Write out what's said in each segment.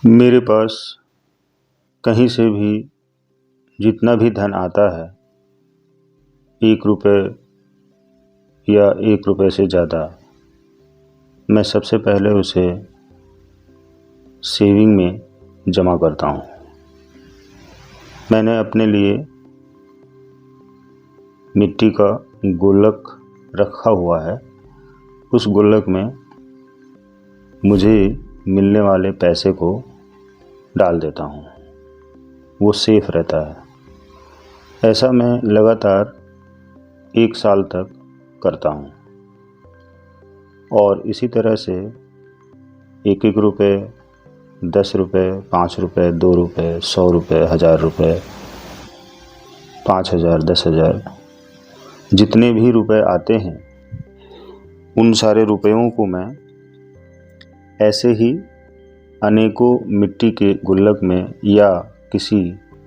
मेरे पास कहीं से भी जितना भी धन आता है, 1 रुपये या 1 रुपये से ज़्यादा, मैं सबसे पहले उसे सेविंग में जमा करता हूँ। मैंने अपने लिए मिट्टी का गुल्लक रखा हुआ है। उस गुल्लक में मुझे मिलने वाले पैसे को डाल देता हूँ, वो सेफ रहता है। ऐसा मैं लगातार 1 साल तक करता हूँ और इसी तरह से 1-1 रुपये, 10 रुपये, 5 रुपये, 2 रुपये, 100 रुपये, 1000 रुपये, 5000, 10,000, जितने भी रुपए आते हैं उन सारे रुपयों को मैं ऐसे ही अनेकों मिट्टी के गुल्लक में या किसी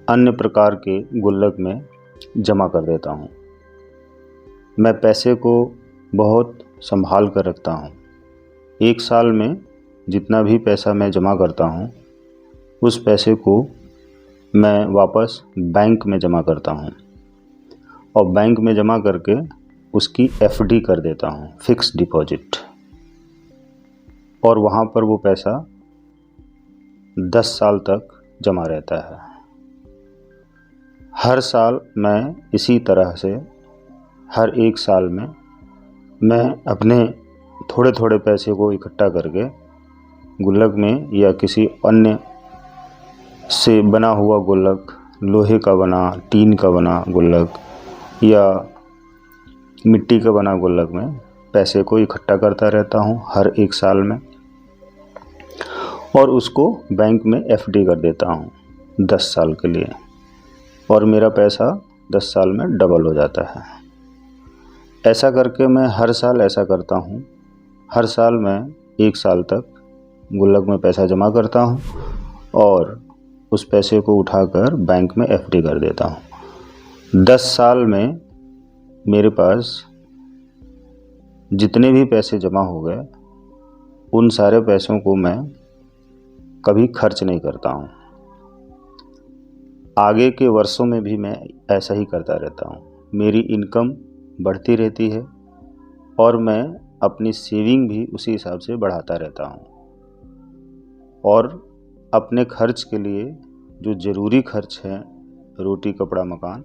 अन्य प्रकार के गुल्लक में जमा कर देता हूँ। मैं पैसे को बहुत संभाल कर रखता हूँ। 1 साल में जितना भी पैसा मैं जमा करता हूँ, उस पैसे को मैं वापस बैंक में जमा करता हूँ और बैंक में जमा करके उसकी एफडी कर देता हूँ, फिक्स डिपॉजिट। और वहाँ पर वो पैसा 10 साल तक जमा रहता है। हर साल मैं इसी तरह से हर 1 साल में मैं अपने थोड़े थोड़े पैसे को इकट्ठा करके गुल्लक में या किसी अन्य से बना हुआ गुल्लक, लोहे का बना, टीन का बना गुल्लक या मिट्टी का बना गुल्लक में पैसे को इकट्ठा करता रहता हूँ हर 1 साल में और उसको बैंक में एफडी कर देता हूँ 10 साल के लिए और मेरा पैसा 10 साल में डबल हो जाता है। ऐसा करके मैं हर साल ऐसा करता हूँ। हर साल मैं 1 साल तक गुल्लक में पैसा जमा करता हूँ और उस पैसे को उठाकर बैंक में एफडी कर देता हूँ। 10 साल में मेरे पास जितने भी पैसे जमा हो गए, उन सारे पैसों को मैं कभी खर्च नहीं करता हूँ। आगे के वर्षों में भी मैं ऐसा ही करता रहता हूँ। मेरी इनकम बढ़ती रहती है और मैं अपनी सेविंग भी उसी हिसाब से बढ़ाता रहता हूँ और अपने खर्च के लिए जो ज़रूरी खर्च हैं, रोटी कपड़ा मकान,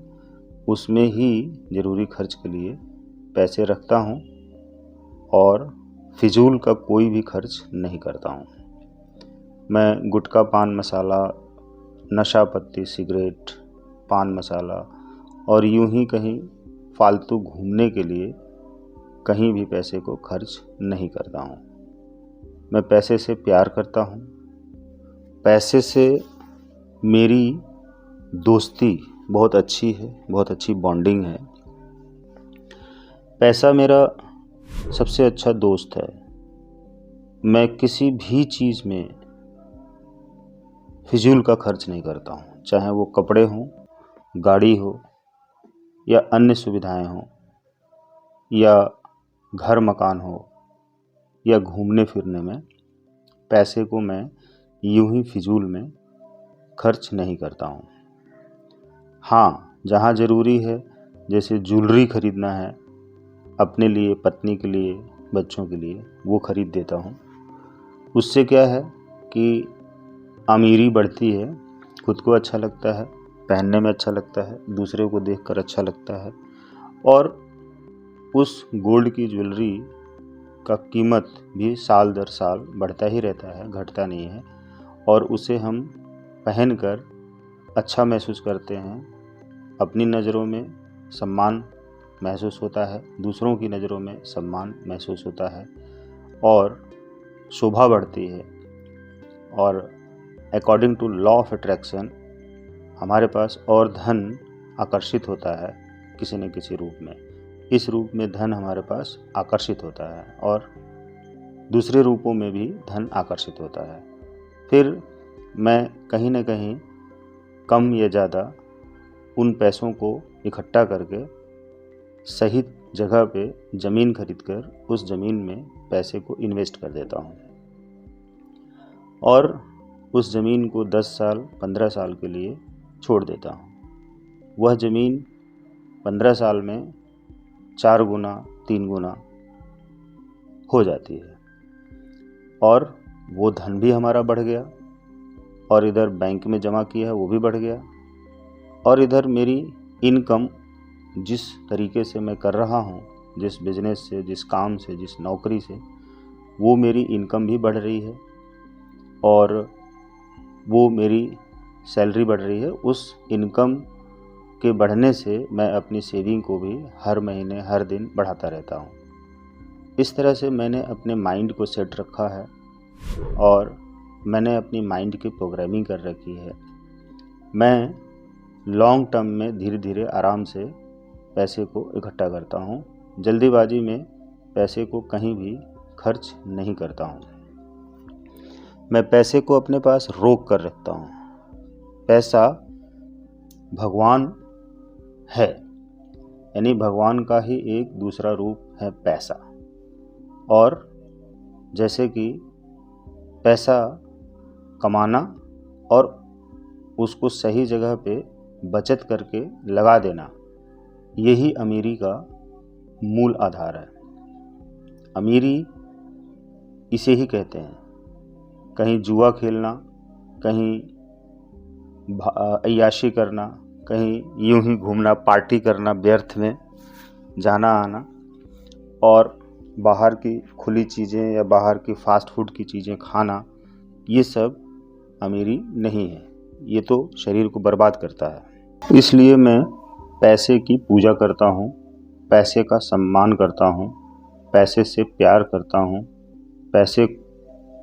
उसमें ही ज़रूरी खर्च के लिए पैसे रखता हूँ और फिजूल का कोई भी खर्च नहीं करता हूँ। मैं गुटखा, पान मसाला, नशा पत्ती, सिगरेट, पान मसाला और यूं ही कहीं फालतू घूमने के लिए कहीं भी पैसे को खर्च नहीं करता हूँ। मैं पैसे से प्यार करता हूँ। पैसे से मेरी दोस्ती बहुत अच्छी है, बहुत अच्छी बॉन्डिंग है। पैसा मेरा सबसे अच्छा दोस्त है। मैं किसी भी चीज़ में फिजूल का खर्च नहीं करता हूँ, चाहे वो कपड़े हों, गाड़ी हो या अन्य सुविधाएं हों या घर मकान हो या घूमने फिरने में, पैसे को मैं यूं ही फिजूल में खर्च नहीं करता हूँ। हाँ, जहाँ ज़रूरी है, जैसे ज्वेलरी खरीदना है अपने लिए, पत्नी के लिए, बच्चों के लिए, वो खरीद देता हूँ। उससे क्या है कि अमीरी बढ़ती है, खुद को अच्छा लगता है, पहनने में अच्छा लगता है, दूसरे को देखकर अच्छा लगता है और उस गोल्ड की ज्वेलरी का कीमत भी साल दर साल बढ़ता ही रहता है, घटता नहीं है और उसे हम पहनकर अच्छा महसूस करते हैं। अपनी नज़रों में सम्मान महसूस होता है, दूसरों की नज़रों में सम्मान महसूस होता है और शोभा बढ़ती है और according to law of attraction हमारे पास और धन आकर्षित होता है किसी न किसी रूप में। इस रूप में धन हमारे पास आकर्षित होता है और दूसरे रूपों में भी धन आकर्षित होता है। फिर मैं कहीं न कहीं कम या ज़्यादा उन पैसों को इकट्ठा करके सही जगह पे ज़मीन खरीदकर उस ज़मीन में पैसे को इन्वेस्ट कर देता हूँ और उस ज़मीन को 10 साल 15 साल के लिए छोड़ देता हूँ। वह ज़मीन 15 साल में 4 गुना 3 गुना हो जाती है और वो धन भी हमारा बढ़ गया और इधर बैंक में जमा किया है वो भी बढ़ गया और इधर मेरी इनकम जिस तरीके से मैं कर रहा हूँ, जिस बिज़नेस से, जिस काम से, जिस नौकरी से, वो मेरी इनकम भी बढ़ रही है और वो मेरी सैलरी बढ़ रही है। उस इनकम के बढ़ने से मैं अपनी सेविंग को भी हर महीने हर दिन बढ़ाता रहता हूँ। इस तरह से मैंने अपने माइंड को सेट रखा है और मैंने अपनी माइंड की प्रोग्रामिंग कर रखी है। मैं लॉन्ग टर्म में धीरे धीरे आराम से पैसे को इकट्ठा करता हूँ। जल्दीबाजी में पैसे को कहीं भी खर्च नहीं करता हूँ। मैं पैसे को अपने पास रोक कर रखता हूँ। पैसा भगवान है, यानी भगवान का ही एक दूसरा रूप है पैसा। और जैसे कि पैसा कमाना और उसको सही जगह पे बचत करके लगा देना, यही अमीरी का मूल आधार है। अमीरी इसे ही कहते हैं। कहीं जुआ खेलना, कहीं अय्याशी करना, कहीं यूं ही घूमना, पार्टी करना, व्यर्थ में जाना आना और बाहर की खुली चीज़ें या बाहर की फास्ट फूड की चीज़ें खाना, ये सब अमीरी नहीं है। ये तो शरीर को बर्बाद करता है। इसलिए मैं पैसे की पूजा करता हूँ, पैसे का सम्मान करता हूँ, पैसे से प्यार करता हूँ, पैसे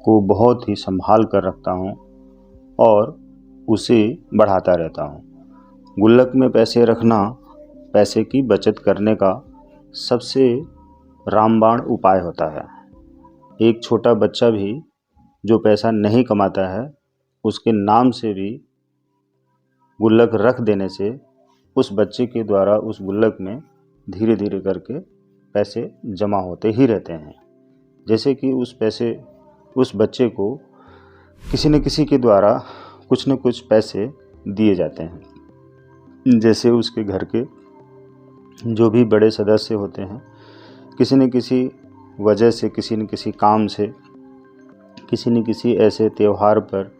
को बहुत ही संभाल कर रखता हूँ और उसे बढ़ाता रहता हूँ। गुल्लक में पैसे रखना पैसे की बचत करने का सबसे रामबाण उपाय होता है। एक छोटा बच्चा भी जो पैसा नहीं कमाता है, उसके नाम से भी गुल्लक रख देने से उस बच्चे के द्वारा उस गुल्लक में धीरे धीरे करके पैसे जमा होते ही रहते हैं। जैसे कि उस बच्चे को किसी न किसी के द्वारा कुछ न कुछ पैसे दिए जाते हैं। जैसे उसके घर के जो भी बड़े सदस्य होते हैं, किसी न किसी वजह से, किसी न किसी काम से, किसी न किसी ऐसे त्यौहार पर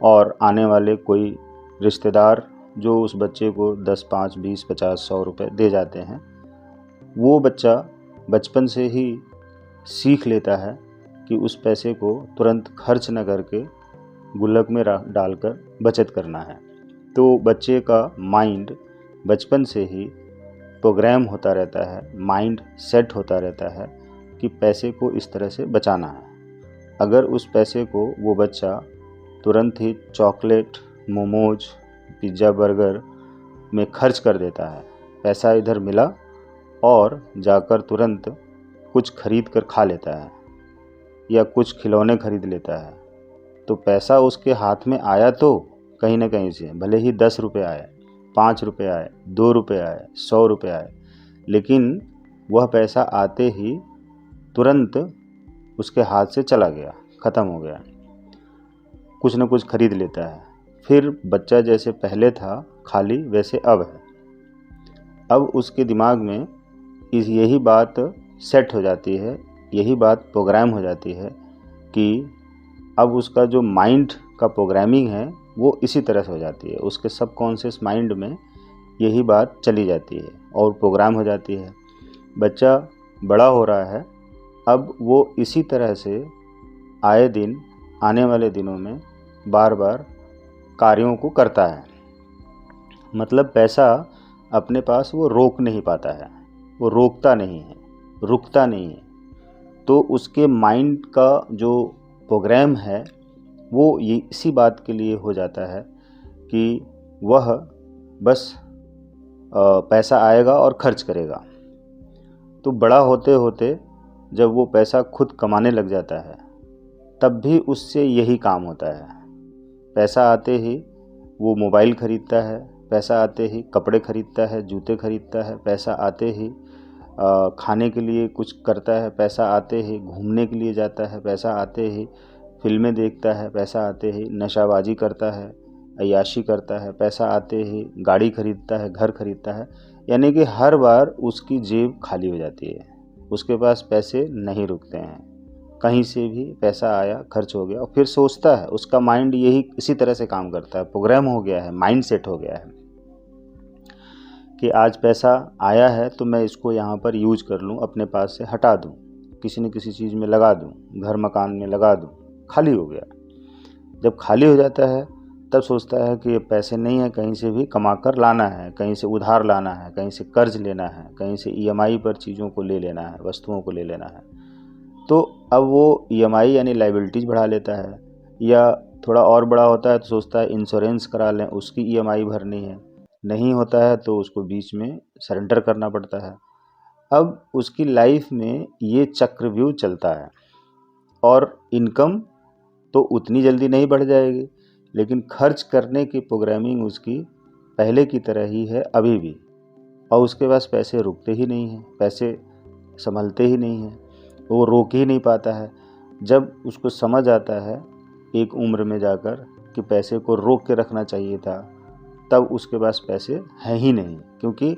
और आने वाले कोई रिश्तेदार जो उस बच्चे को 10, 5, 20, 50, 100 रुपये दे जाते हैं, वो बच्चा बचपन से ही सीख लेता है कि उस पैसे को तुरंत खर्च न करके गुल्लक में डालकर बचत करना है। तो बच्चे का माइंड बचपन से ही प्रोग्राम होता रहता है, माइंड सेट होता रहता है कि पैसे को इस तरह से बचाना है। अगर उस पैसे को वो बच्चा तुरंत ही चॉकलेट, मोमोज, पिज़्ज़ा, बर्गर में खर्च कर देता है, पैसा इधर मिला और जाकर तुरंत कुछ खरीद कर खा लेता है या कुछ खिलौने खरीद लेता है, तो पैसा उसके हाथ में आया तो कहीं ना कहीं से, भले ही 10 रुपये आए, 5 रुपये आए, 2 रुपये आए, 100 रुपये आए, लेकिन वह पैसा आते ही तुरंत उसके हाथ से चला गया, ख़त्म हो गया। कुछ न कुछ खरीद लेता है। फिर बच्चा जैसे पहले था खाली, वैसे अब है। अब उसके दिमाग में यही बात सेट हो जाती है, यही बात प्रोग्राम हो जाती है कि अब उसका जो माइंड का प्रोग्रामिंग है वो इसी तरह से हो जाती है। उसके सबकॉन्शियस माइंड में यही बात चली जाती है और प्रोग्राम हो जाती है। बच्चा बड़ा हो रहा है, अब वो इसी तरह से आए दिन, आने वाले दिनों में बार बार कार्यों को करता है। मतलब पैसा अपने पास वो रोक नहीं पाता है, वो रोकता नहीं है, रुकता नहीं है। तो उसके माइंड का जो प्रोग्राम है वो ये इसी बात के लिए हो जाता है कि वह बस पैसा आएगा और खर्च करेगा। तो बड़ा होते होते जब वो पैसा खुद कमाने लग जाता है, तब भी उससे यही काम होता है। पैसा आते ही वो मोबाइल ख़रीदता है, पैसा आते ही कपड़े ख़रीदता है, जूते ख़रीदता है, पैसा आते ही खाने के लिए कुछ करता है, पैसा आते ही घूमने के लिए जाता है, पैसा आते ही फिल्में देखता है, पैसा आते ही नशाबाजी करता है, अय्याशी करता है, पैसा आते ही गाड़ी खरीदता है, घर खरीदता है। यानी कि हर बार उसकी जेब खाली हो जाती है, उसके पास पैसे नहीं रुकते हैं। कहीं से भी पैसा आया, खर्च हो गया और फिर सोचता है, उसका माइंड यही इसी तरह से काम करता है, प्रोग्राम हो गया है, माइंड सेट हो गया है कि आज पैसा आया है तो मैं इसको यहाँ पर यूज कर लूँ, अपने पास से हटा दूँ, किसी न किसी चीज़ में लगा दूँ, घर मकान में लगा दूँ। खाली हो गया। जब खाली हो जाता है तब सोचता है कि ये पैसे नहीं है, कहीं से भी कमा कर लाना है, कहीं से उधार लाना है, कहीं से कर्ज लेना है, कहीं से ईएमआई पर चीज़ों को ले लेना है, वस्तुओं को ले लेना है। तो अब वो ईएमआई यानी लाइबिलिटीज़ बढ़ा लेता है, या थोड़ा और बड़ा होता है तो सोचता है इंश्योरेंस करा लें, उसकी ईएमआई भरनी है। नहीं होता है तो उसको बीच में सरेंडर करना पड़ता है। अब उसकी लाइफ में ये चक्रव्यूह चलता है और इनकम तो उतनी जल्दी नहीं बढ़ जाएगी, लेकिन खर्च करने की प्रोग्रामिंग उसकी पहले की तरह ही है अभी भी, और उसके पास पैसे रुकते ही नहीं हैं, पैसे संभलते ही नहीं हैं, वो रोक ही नहीं पाता है। जब उसको समझ आता है एक उम्र में जाकर कि पैसे को रोक के रखना चाहिए था, तब उसके पास पैसे हैं ही नहीं, क्योंकि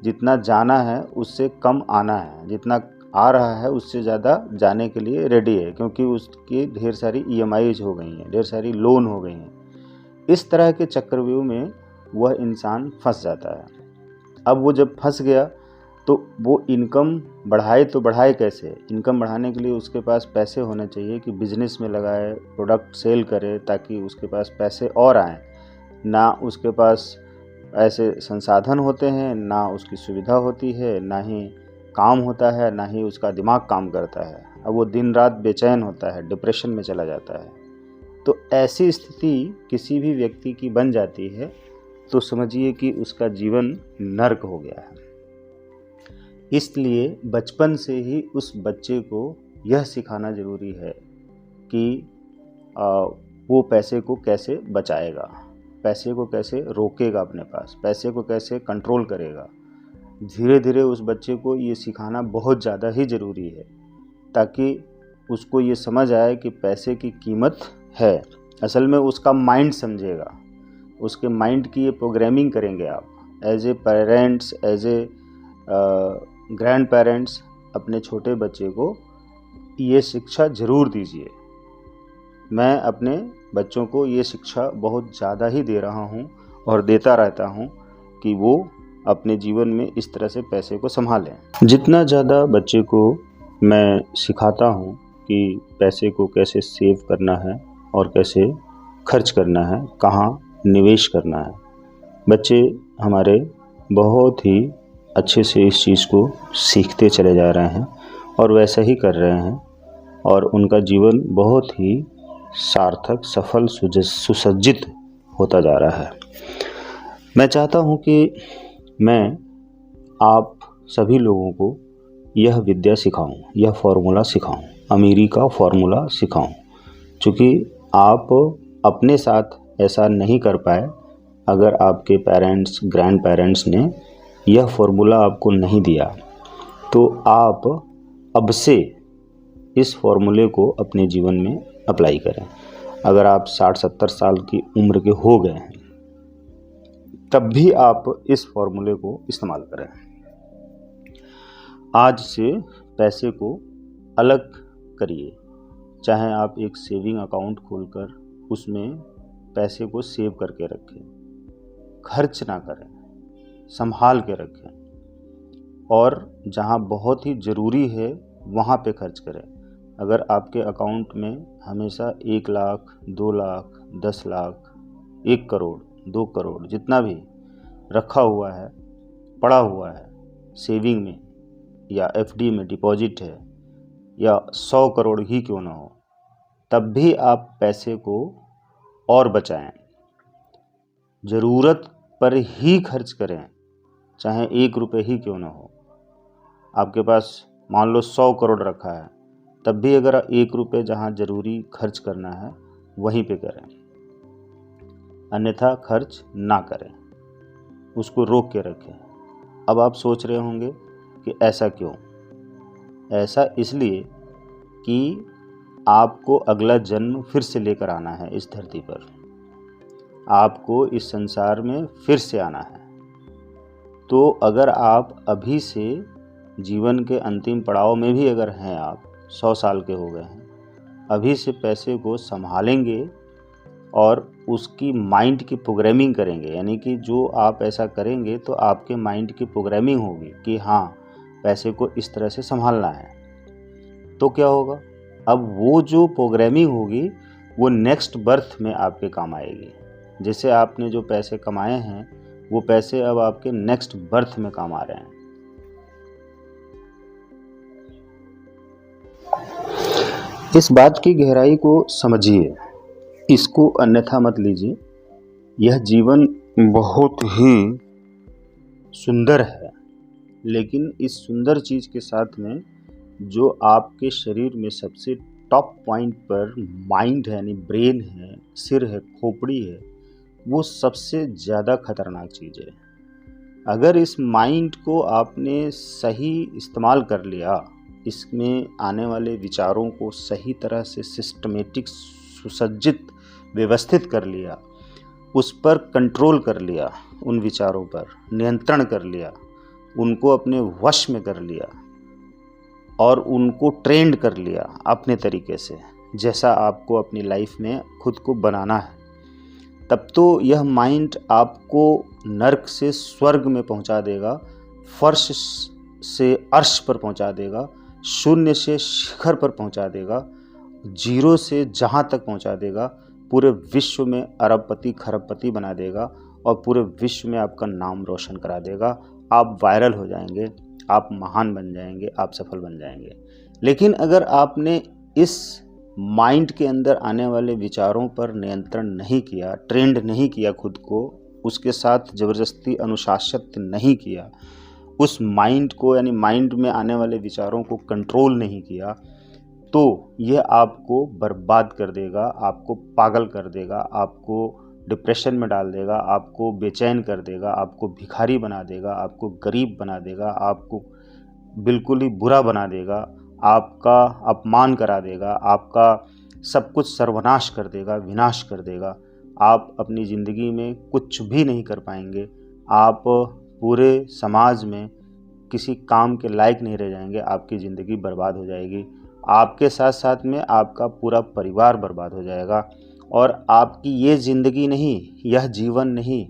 जितना जाना है उससे कम आना है, जितना आ रहा है उससे ज़्यादा जाने के लिए रेडी है, क्योंकि उसकी ढेर सारी ईएमआईज हो गई हैं, ढेर सारी लोन हो गई हैं। इस तरह के चक्रव्यूह में वह इंसान फंस जाता है। अब वो जब फंस गया तो वो इनकम बढ़ाए तो बढ़ाए कैसे? इनकम बढ़ाने के लिए उसके पास पैसे होने चाहिए कि बिजनेस में लगाए, प्रोडक्ट सेल करे, ताकि उसके पास पैसे और आएँ। ना उसके पास ऐसे संसाधन होते हैं, ना उसकी सुविधा होती है, ना ही काम होता है, ना ही उसका दिमाग काम करता है। अब वो दिन रात बेचैन होता है, डिप्रेशन में चला जाता है। तो ऐसी स्थिति किसी भी व्यक्ति की बन जाती है तो समझिए कि उसका जीवन नर्क हो गया है। इसलिए बचपन से ही उस बच्चे को यह सिखाना ज़रूरी है कि वो पैसे को कैसे बचाएगा, पैसे को कैसे रोकेगा अपने पास, पैसे को कैसे कंट्रोल करेगा। धीरे धीरे उस बच्चे को ये सिखाना बहुत ज़्यादा ही ज़रूरी है, ताकि उसको ये समझ आए कि पैसे की कीमत है। असल में उसका माइंड समझेगा, उसके माइंड की ये प्रोग्रामिंग करेंगे आप as a parents, as a grandparents. अपने छोटे बच्चे को ये शिक्षा ज़रूर दीजिए। मैं अपने बच्चों को ये शिक्षा बहुत ज़्यादा ही दे रहा हूँ और देता रहता हूँ कि वो अपने जीवन में इस तरह से पैसे को संभालें। जितना ज़्यादा बच्चे को मैं सिखाता हूँ कि पैसे को कैसे सेव करना है और कैसे खर्च करना है, कहाँ निवेश करना है, बच्चे हमारे बहुत ही अच्छे से इस चीज़ को सीखते चले जा रहे हैं और वैसा ही कर रहे हैं, और उनका जीवन बहुत ही सार्थक, सफल, सुसज्जित होता जा रहा है। मैं चाहता हूँ कि मैं आप सभी लोगों को यह विद्या सिखाऊं, यह फॉर्मूला सिखाऊं, अमीरी का फॉर्मूला सिखाऊं, क्योंकि आप अपने साथ ऐसा नहीं कर पाए अगर आपके पेरेंट्स, ग्रैंड पेरेंट्स ने यह फॉर्मूला आपको नहीं दिया। तो आप अब से इस फॉर्मूले को अपने जीवन में अप्लाई करें। अगर आप 60-70 साल की उम्र के हो गए हैं तब भी आप इस फॉर्मूले को इस्तेमाल करें। आज से पैसे को अलग करिए, चाहे आप एक सेविंग अकाउंट खोलकर उसमें पैसे को सेव करके रखें, खर्च ना करें, संभाल के रखें, और जहाँ बहुत ही ज़रूरी है वहाँ पे खर्च करें। अगर आपके अकाउंट में हमेशा 1 लाख, 2 लाख, 10 लाख, 1 करोड़, 2 करोड़ जितना भी रखा हुआ है, पड़ा हुआ है सेविंग में या एफडी में डिपॉजिट है, या 100 करोड़ ही क्यों ना हो, तब भी आप पैसे को और बचाएं, ज़रूरत पर ही खर्च करें, चाहे 1 रुपये ही क्यों ना हो। आपके पास मान लो 100 करोड़ रखा है, तब भी अगर 1 रुपये जहाँ ज़रूरी खर्च करना है वहीं पे करें, अन्यथा खर्च ना करें, उसको रोक के रखें। अब आप सोच रहे होंगे कि ऐसा क्यों? ऐसा इसलिए कि आपको अगला जन्म फिर से लेकर आना है इस धरती पर, आपको इस संसार में फिर से आना है। तो अगर आप अभी से जीवन के अंतिम पड़ाव में भी अगर हैं, आप 100 साल के हो गए हैं, अभी से पैसे को संभालेंगे और उसकी माइंड की प्रोग्रामिंग करेंगे, यानी कि जो आप ऐसा करेंगे तो आपके माइंड की प्रोग्रामिंग होगी कि हाँ, पैसे को इस तरह से संभालना है, तो क्या होगा? अब वो जो प्रोग्रामिंग होगी वो नेक्स्ट बर्थ में आपके काम आएगी। जैसे आपने जो पैसे कमाए हैं वो पैसे अब आपके नेक्स्ट बर्थ में काम आ रहे हैं। इस बात की गहराई को समझिए, इसको अन्यथा मत लीजिए। यह जीवन बहुत ही सुंदर है, लेकिन इस सुंदर चीज़ के साथ में जो आपके शरीर में सबसे टॉप पॉइंट पर माइंड है, यानी ब्रेन है, सिर है, खोपड़ी है, वो सबसे ज़्यादा खतरनाक चीज़ है। अगर इस माइंड को आपने सही इस्तेमाल कर लिया, इसमें आने वाले विचारों को सही तरह से सिस्टमेटिक, सुसज्जित, व्यवस्थित कर लिया, उस पर कंट्रोल कर लिया, उन विचारों पर नियंत्रण कर लिया, उनको अपने वश में कर लिया और उनको ट्रेंड कर लिया अपने तरीके से, जैसा आपको अपनी लाइफ में खुद को बनाना है, तब तो यह माइंड आपको नर्क से स्वर्ग में पहुंचा देगा, फर्श से अर्श पर पहुंचा देगा, शून्य से शिखर पर पहुंचा देगा, जीरो से जहां तक पहुंचा देगा, पूरे विश्व में अरबपति खरबपति बना देगा और पूरे विश्व में आपका नाम रोशन करा देगा। आप वायरल हो जाएंगे, आप महान बन जाएंगे, आप सफल बन जाएंगे। लेकिन अगर आपने इस माइंड के अंदर आने वाले विचारों पर नियंत्रण नहीं किया, ट्रेंड नहीं किया खुद को, उसके साथ ज़बरदस्ती अनुशासित नहीं किया, उस माइंड को यानी माइंड में आने वाले विचारों को कंट्रोल नहीं किया, तो यह आपको बर्बाद कर देगा, आपको पागल कर देगा, आपको डिप्रेशन में डाल देगा, आपको बेचैन कर देगा, आपको भिखारी बना देगा, आपको गरीब बना देगा, आपको बिल्कुल ही बुरा बना देगा, आपका अपमान करा देगा, आपका सब कुछ सर्वनाश कर देगा, विनाश कर देगा। आप अपनी ज़िंदगी में कुछ भी नहीं कर पाएंगे, आप पूरे समाज में किसी काम के लायक नहीं रह जाएंगे, आपकी ज़िंदगी बर्बाद हो जाएगी, आपके साथ साथ में आपका पूरा परिवार बर्बाद हो जाएगा और आपकी ये ज़िंदगी नहीं, यह जीवन नहीं,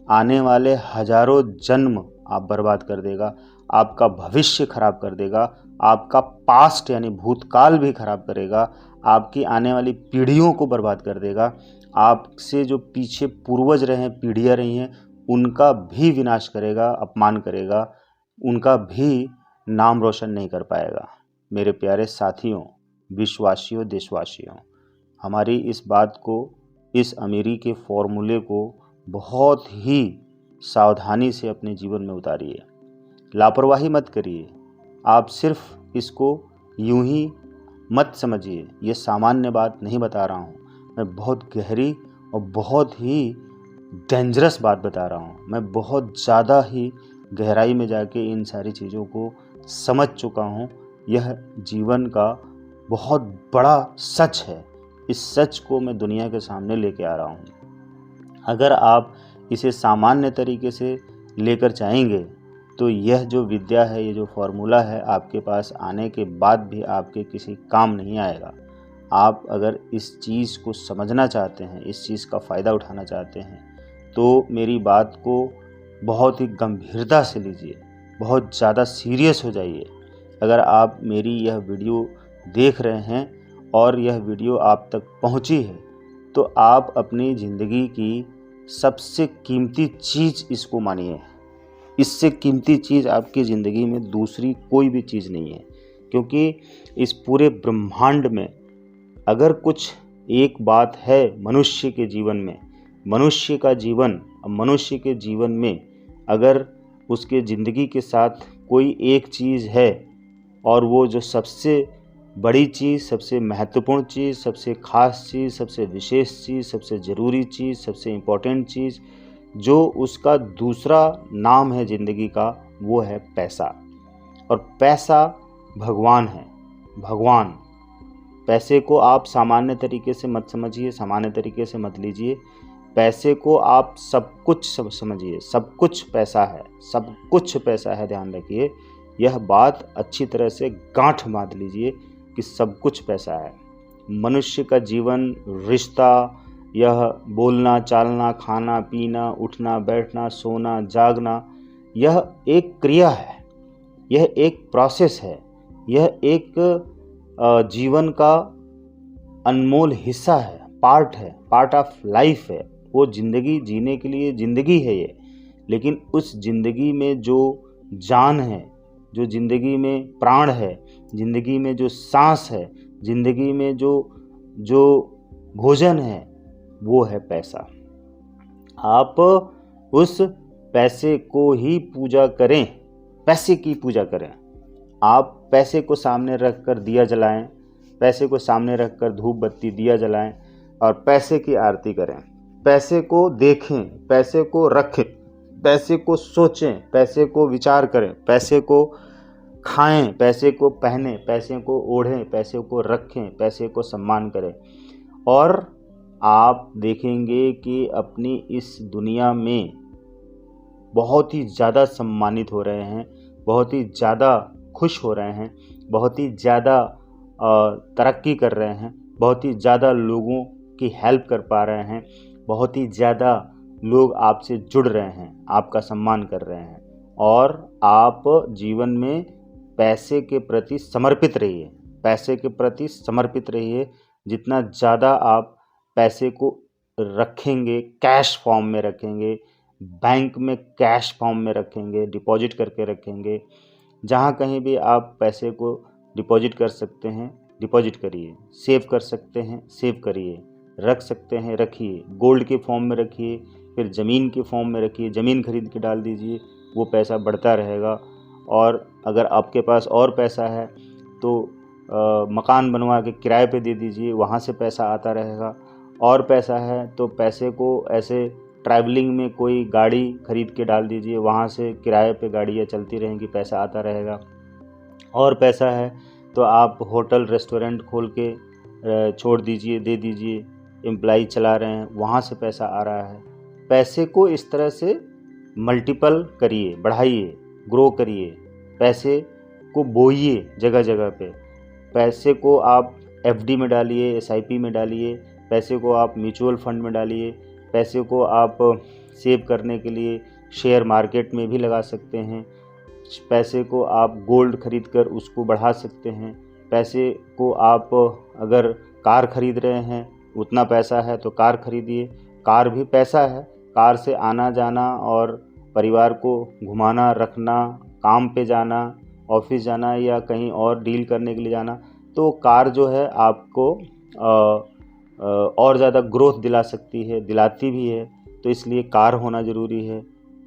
आने वाले हजारों जन्म आप बर्बाद कर देगा, आपका भविष्य खराब कर देगा, आपका पास्ट यानी भूतकाल भी खराब करेगा, आपकी आने वाली पीढ़ियों को बर्बाद कर देगा, आपसे जो पीछे पूर्वज रहे हैं, पीढ़ियाँ रही हैं, उनका भी विनाश करेगा, अपमान करेगा, उनका भी नाम रोशन नहीं कर पाएगा। मेरे प्यारे साथियों, विश्वासियों, देशवासियों, हमारी इस बात को, इस अमीरी के फॉर्मूले को बहुत ही सावधानी से अपने जीवन में उतारिए। लापरवाही मत करिए। आप सिर्फ इसको यूं ही मत समझिए, ये सामान्य बात नहीं बता रहा हूँ, मैं बहुत गहरी और बहुत ही डेंजरस बात बता रहा हूँ। मैं बहुत ज़्यादा ही गहराई में जाके इन सारी चीज़ों को समझ चुका हूँ। यह जीवन का बहुत बड़ा सच है। इस सच को मैं दुनिया के सामने लेके आ रहा हूँ। अगर आप इसे सामान्य तरीके से लेकर जाएंगे तो यह जो विद्या है, ये जो फॉर्मूला है, आपके पास आने के बाद भी आपके किसी काम नहीं आएगा। आप अगर इस चीज़ को समझना चाहते हैं, इस चीज़ का फ़ायदा उठाना चाहते हैं, तो मेरी बात को बहुत ही गंभीरता से लीजिए, बहुत ज़्यादा सीरियस हो जाइए। अगर आप मेरी यह वीडियो देख रहे हैं और यह वीडियो आप तक पहुंची है, तो आप अपनी ज़िंदगी की सबसे कीमती चीज़ इसको मानिए। इससे कीमती चीज़ आपकी ज़िंदगी में दूसरी कोई भी चीज़ नहीं है, क्योंकि इस पूरे ब्रह्मांड में अगर कुछ एक बात है मनुष्य के जीवन में, मनुष्य का जीवन, मनुष्य के जीवन में अगर उसके ज़िंदगी के साथ कोई एक चीज़ है, और वो जो सबसे बड़ी चीज़, सबसे महत्वपूर्ण चीज़, सबसे ख़ास चीज़, सबसे विशेष चीज़, सबसे ज़रूरी चीज़, सबसे इम्पोर्टेंट चीज़, जो उसका दूसरा नाम है ज़िंदगी का, वो है पैसा। और पैसा भगवान है। भगवान पैसे को आप सामान्य तरीके से मत समझिए, सामान्य तरीके से मत लीजिए। पैसे को आप सब कुछ समझिए, सब कुछ पैसा है, सब कुछ पैसा है। ध्यान रखिए, यह बात अच्छी तरह से गांठ बांध लीजिए कि सब कुछ पैसा है। मनुष्य का जीवन, रिश्ता, यह बोलना, चालना, खाना, पीना, उठना, बैठना, सोना, जागना, यह एक क्रिया है, यह एक प्रोसेस है, यह एक जीवन का अनमोल हिस्सा है, पार्ट ऑफ लाइफ है। वो ज़िंदगी जीने के लिए ज़िंदगी है ये। लेकिन उस ज़िंदगी में जो जान है, जो ज़िंदगी में प्राण है, ज़िंदगी में जो सांस है, ज़िंदगी में जो भोजन है, वो है पैसा। आप उस पैसे को ही पूजा करें, पैसे की पूजा करें। आप पैसे को सामने रख कर दिया जलाएं, पैसे को सामने रख कर धूप बत्ती दिया जलाएं और पैसे की आरती करें। पैसे को देखें, पैसे को रखें, पैसे को सोचें, पैसे को विचार करें, पैसे को खाएं, पैसे को पहनें, पैसे को ओढ़ें, पैसे को रखें, पैसे को सम्मान करें। और आप देखेंगे कि अपनी इस दुनिया में बहुत ही ज़्यादा सम्मानित हो रहे हैं, बहुत ही ज़्यादा खुश हो रहे हैं, बहुत ही ज़्यादा तरक्की कर रहे हैं, बहुत ही ज़्यादा लोगों की हेल्प कर पा रहे हैं, बहुत ही ज़्यादा लोग आपसे जुड़ रहे हैं, आपका सम्मान कर रहे हैं। और आप जीवन में पैसे के प्रति समर्पित रहिए, पैसे के प्रति समर्पित रहिए। जितना ज़्यादा आप पैसे को रखेंगे, कैश फॉर्म में रखेंगे, बैंक में कैश फॉर्म में रखेंगे, डिपॉजिट करके रखेंगे, जहाँ कहीं भी आप पैसे को डिपॉजिट कर सकते हैं, डिपॉजिट करिए। सेव कर सकते हैं, सेव करिए। रख सकते हैं, रखिए। गोल्ड के फॉर्म में रखिए, फिर ज़मीन के फॉर्म में रखिए, ज़मीन खरीद के डाल दीजिए, वो पैसा बढ़ता रहेगा। और अगर आपके पास और पैसा है तो मकान बनवा के किराए पे दे दीजिए, वहाँ से पैसा आता रहेगा। और पैसा है तो पैसे को ऐसे ट्रैवलिंग में कोई गाड़ी खरीद के डाल दीजिए, वहाँ से किराए पे गाड़ियाँ चलती रहेंगी, पैसा आता रहेगा। और पैसा है तो आप होटल रेस्टोरेंट खोल के छोड़ दीजिए, दे दीजिए, एम्प्लॉई चला रहे हैं, वहाँ से पैसा आ रहा है। पैसे को इस तरह से मल्टीपल करिए, बढ़ाइए, ग्रो करिए। पैसे को बोइए जगह जगह पे। पैसे को आप एफडी में डालिए, एसआईपी में डालिए, पैसे को आप म्यूचुअल फंड में डालिए, पैसे को आप सेव करने के लिए शेयर मार्केट में भी लगा सकते हैं। पैसे को आप गोल्ड खरीद कर उसको बढ़ा सकते हैं। पैसे को आप अगर कार खरीद रहे हैं, उतना पैसा है तो कार खरीदिए, कार भी पैसा है। कार से आना जाना और परिवार को घुमाना, रखना, काम पे जाना, ऑफिस जाना या कहीं और डील करने के लिए जाना, तो कार जो है आपको और ज़्यादा ग्रोथ दिला सकती है, दिलाती भी है। तो इसलिए कार होना ज़रूरी है।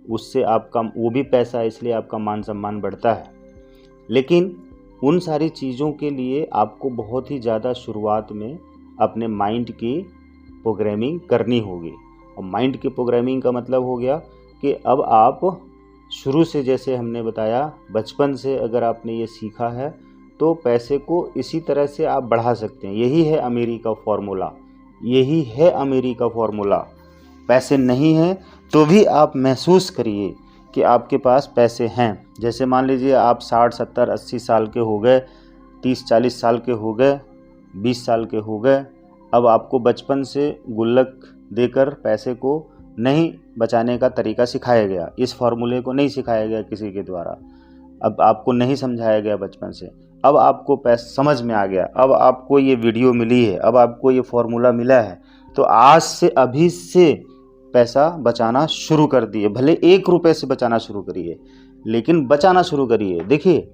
उससे आपका वो भी पैसा है, इसलिए आपका मान सम्मान बढ़ता है। लेकिन उन सारी चीज़ों के लिए आपको बहुत ही ज़्यादा शुरुआत में अपने माइंड की प्रोग्रामिंग करनी होगी। और माइंड की प्रोग्रामिंग का मतलब हो गया कि अब आप शुरू से, जैसे हमने बताया, बचपन से अगर आपने ये सीखा है तो पैसे को इसी तरह से आप बढ़ा सकते हैं। यही है अमीरी का फॉर्मूला, यही है अमीरी का फॉर्मूला। पैसे नहीं हैं तो भी आप महसूस करिए कि आपके पास पैसे हैं। जैसे मान लीजिए आप 60, 70, 80 साल के हो गए, 30, 40 साल के हो गए, 20 साल के हो गए। अब आपको बचपन से गुल्लक देकर पैसे को नहीं बचाने का तरीका सिखाया गया, इस फॉर्मूले को नहीं सिखाया गया किसी के द्वारा। अब आपको नहीं समझाया गया बचपन से, अब आपको पैसा समझ में आ गया, अब आपको ये वीडियो मिली है, अब आपको ये फॉर्मूला मिला है, तो आज से अभी से पैसा बचाना शुरू कर दिए। भले 1 रुपये से बचाना शुरू करिए, लेकिन बचाना शुरू करिए। देखिए,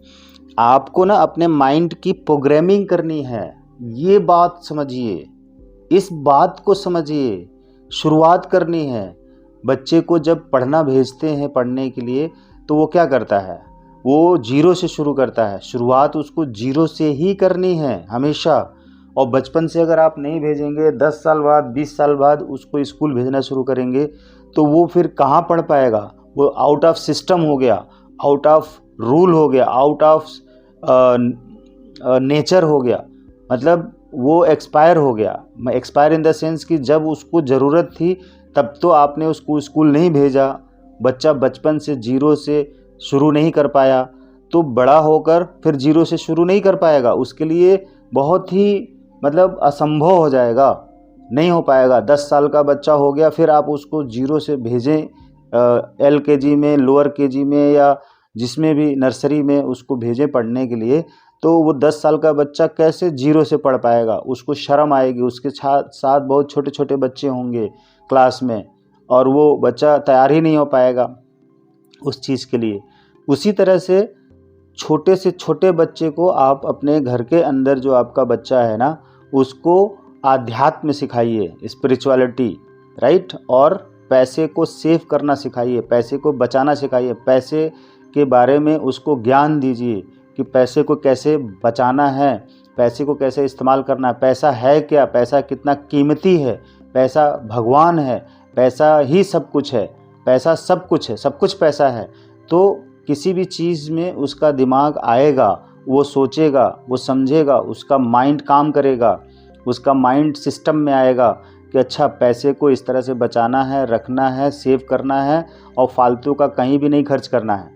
आपको ना अपने माइंड की प्रोग्रामिंग करनी है, ये बात समझिए, इस बात को समझिए। शुरुआत करनी है। बच्चे को जब पढ़ना भेजते हैं पढ़ने के लिए, तो वो क्या करता है, वो 0 से शुरू करता है। शुरुआत उसको 0 से ही करनी है हमेशा। और बचपन से अगर आप नहीं भेजेंगे, 10 साल बाद, 20 साल बाद उसको स्कूल भेजना शुरू करेंगे, तो वो फिर कहाँ पढ़ पाएगा। वो आउट ऑफ सिस्टम हो गया, आउट ऑफ रूल हो गया, आउट ऑफ नेचर हो गया। मतलब वो एक्सपायर हो गया। मैं एक्सपायर इन द सेंस कि जब उसको ज़रूरत थी तब तो आपने उसको स्कूल नहीं भेजा, बच्चा बचपन से ज़ीरो से शुरू नहीं कर पाया, तो बड़ा होकर फिर ज़ीरो से शुरू नहीं कर पाएगा। उसके लिए बहुत ही मतलब असंभव हो जाएगा, नहीं हो पाएगा। 10 साल का बच्चा हो गया, फिर आप उसको ज़ीरो से भेजें LKG में, लोअर KG में या जिसमें भी नर्सरी में उसको भेजें पढ़ने के लिए, तो वो 10 साल का बच्चा कैसे ज़ीरो से पढ़ पाएगा? उसको शर्म आएगी, उसके साथ बहुत छोटे छोटे बच्चे होंगे क्लास में और वो बच्चा तैयार ही नहीं हो पाएगा उस चीज़ के लिए। उसी तरह से छोटे बच्चे को आप अपने घर के अंदर जो आपका बच्चा है ना, उसको आध्यात्म सिखाइए, स्पिरिचुअलिटी, राइट। और पैसे को सेव करना सिखाइए, पैसे को बचाना सिखाइए, पैसे के बारे में उसको ज्ञान दीजिए कि पैसे को कैसे बचाना है, पैसे को कैसे इस्तेमाल करना है, पैसा है क्या, पैसा कितना कीमती है, पैसा भगवान है, पैसा ही सब कुछ है, पैसा सब कुछ है, सब कुछ पैसा है। तो किसी भी चीज़ में उसका दिमाग आएगा, वो सोचेगा, वो समझेगा, उसका माइंड काम करेगा, उसका माइंड सिस्टम में आएगा कि अच्छा पैसे को इस तरह से बचाना है, रखना है, सेव करना है और फालतू का कहीं भी नहीं खर्च करना है।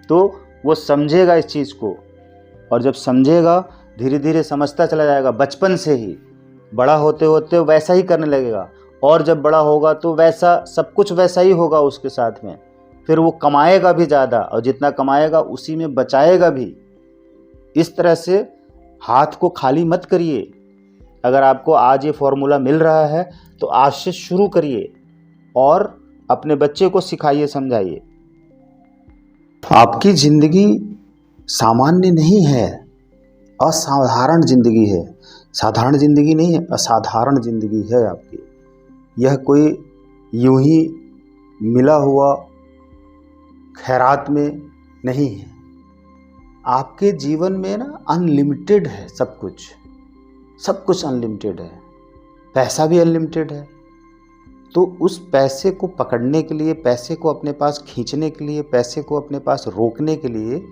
तो वो समझेगा इस चीज़ को, और जब समझेगा धीरे धीरे समझता चला जाएगा बचपन से ही, बड़ा होते होते वैसा ही करने लगेगा। और जब बड़ा होगा तो वैसा सब कुछ वैसा ही होगा उसके साथ में। फिर वो कमाएगा भी ज़्यादा, और जितना कमाएगा उसी में बचाएगा भी। इस तरह से हाथ को खाली मत करिए। अगर आपको आज ये फॉर्मूला मिल रहा है तो आज से शुरू करिए और अपने बच्चे को सिखाइए, समझाइए। आपकी ज़िंदगी सामान्य नहीं है, असाधारण ज़िंदगी है। साधारण ज़िंदगी नहीं है, असाधारण ज़िंदगी है आपकी। यह कोई यूं ही मिला हुआ खैरात में नहीं है। आपके जीवन में ना अनलिमिटेड है सब कुछ, सब कुछ अनलिमिटेड है। पैसा भी अनलिमिटेड है। तो उस पैसे को पकड़ने के लिए, पैसे को अपने पास खींचने के लिए, पैसे को अपने पास रोकने के लिए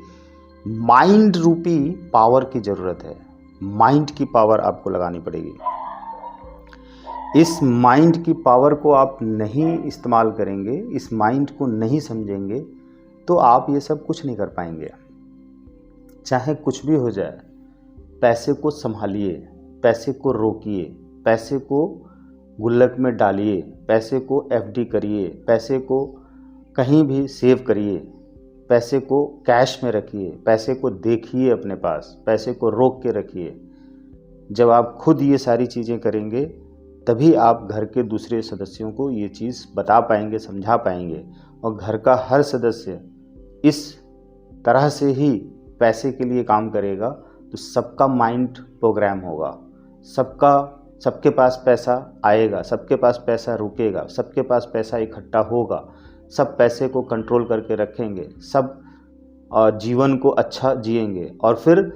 माइंड रूपी पावर की ज़रूरत है। माइंड की पावर आपको लगानी पड़ेगी। इस माइंड की पावर को आप नहीं इस्तेमाल करेंगे, इस माइंड को नहीं समझेंगे, तो आप ये सब कुछ नहीं कर पाएंगे। चाहे कुछ भी हो जाए, पैसे को संभालिए, पैसे को रोकिए, पैसे को गुल्लक में डालिए, पैसे को FD करिए, पैसे को कहीं भी सेव करिए, पैसे को कैश में रखिए, पैसे को देखिए अपने पास, पैसे को रोक के रखिए। जब आप खुद ये सारी चीज़ें करेंगे तभी आप घर के दूसरे सदस्यों को ये चीज़ बता पाएंगे, समझा पाएंगे। और घर का हर सदस्य इस तरह से ही पैसे के लिए काम करेगा तो सबका माइंड प्रोग्राम होगा, सबके पास पैसा आएगा, सबके पास पैसा रुकेगा, सबके पास पैसा इकट्ठा होगा, सब पैसे को कंट्रोल करके रखेंगे, सब जीवन को अच्छा जिएंगे और फिर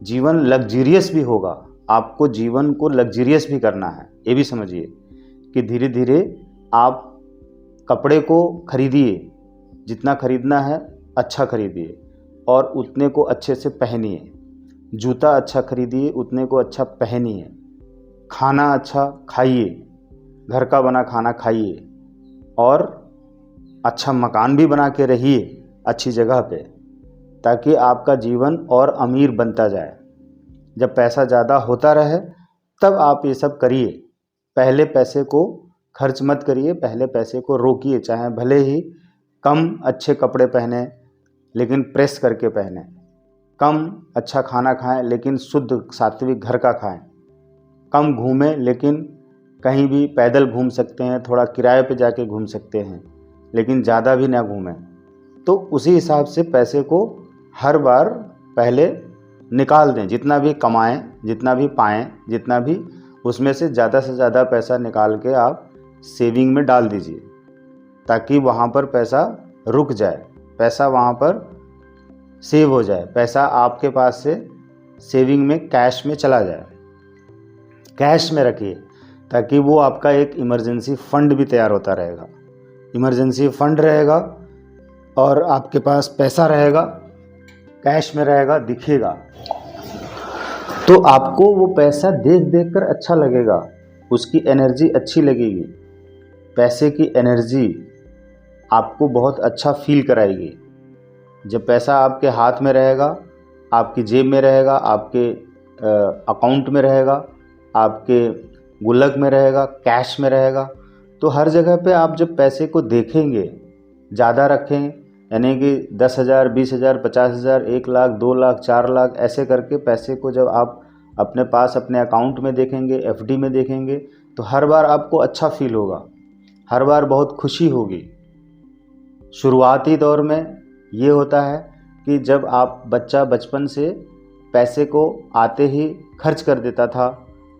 जीवन लग्जरियस भी होगा। आपको जीवन को लग्जरियस भी करना है, ये भी समझिए कि धीरे धीरे आप कपड़े को खरीदिए, जितना खरीदना है अच्छा खरीदिए और उतने को अच्छे से पहनिए। जूता अच्छा खरीदिए, उतने को अच्छा पहनिए। खाना अच्छा खाइए, घर का बना खाना खाइए और अच्छा मकान भी बना के रहिए अच्छी जगह पे, ताकि आपका जीवन और अमीर बनता जाए। जब पैसा ज़्यादा होता रहे तब आप ये सब करिए। पहले पैसे को खर्च मत करिए, पहले पैसे को रोकिए। चाहे भले ही कम अच्छे कपड़े पहने लेकिन प्रेस करके पहने, कम अच्छा खाना खाएं लेकिन शुद्ध सात्विक घर का खाएं, कम घूमें लेकिन कहीं भी पैदल घूम सकते हैं, थोड़ा किराए पे जाके घूम सकते हैं, लेकिन ज़्यादा भी ना घूमें। तो उसी हिसाब से पैसे को हर बार पहले निकाल दें। जितना भी कमाएं, जितना भी पाएं, जितना भी, उसमें से ज़्यादा पैसा निकाल के आप सेविंग में डाल दीजिए, ताकि वहाँ पर पैसा रुक जाए, पैसा वहाँ पर सेव हो जाए, पैसा आपके पास से सेविंग में कैश में चला जाए। कैश में रखिए ताकि वो आपका एक इमरजेंसी फंड भी तैयार होता रहेगा। इमरजेंसी फंड रहेगा और आपके पास पैसा रहेगा, कैश में रहेगा, दिखेगा। तो आपको वो पैसा देख देख कर अच्छा लगेगा, उसकी एनर्जी अच्छी लगेगी। पैसे की एनर्जी आपको बहुत अच्छा फील कराएगी। जब पैसा आपके हाथ में रहेगा, आपकी जेब में रहेगा, आपके अकाउंट में रहेगा, आपके गुल्लक में रहेगा, कैश में रहेगा, तो हर जगह पे आप जब पैसे को देखेंगे, ज़्यादा रखें, यानी कि 10,000, 20,000, 50,000, 1 लाख, 2 लाख, 4 लाख ऐसे करके पैसे को जब आप अपने पास अपने अकाउंट में देखेंगे, एफडी में देखेंगे, तो हर बार आपको अच्छा फील होगा, हर बार बहुत खुशी होगी। शुरुआती दौर में ये होता है कि जब आप बच्चा बचपन से पैसे को आते ही खर्च कर देता था,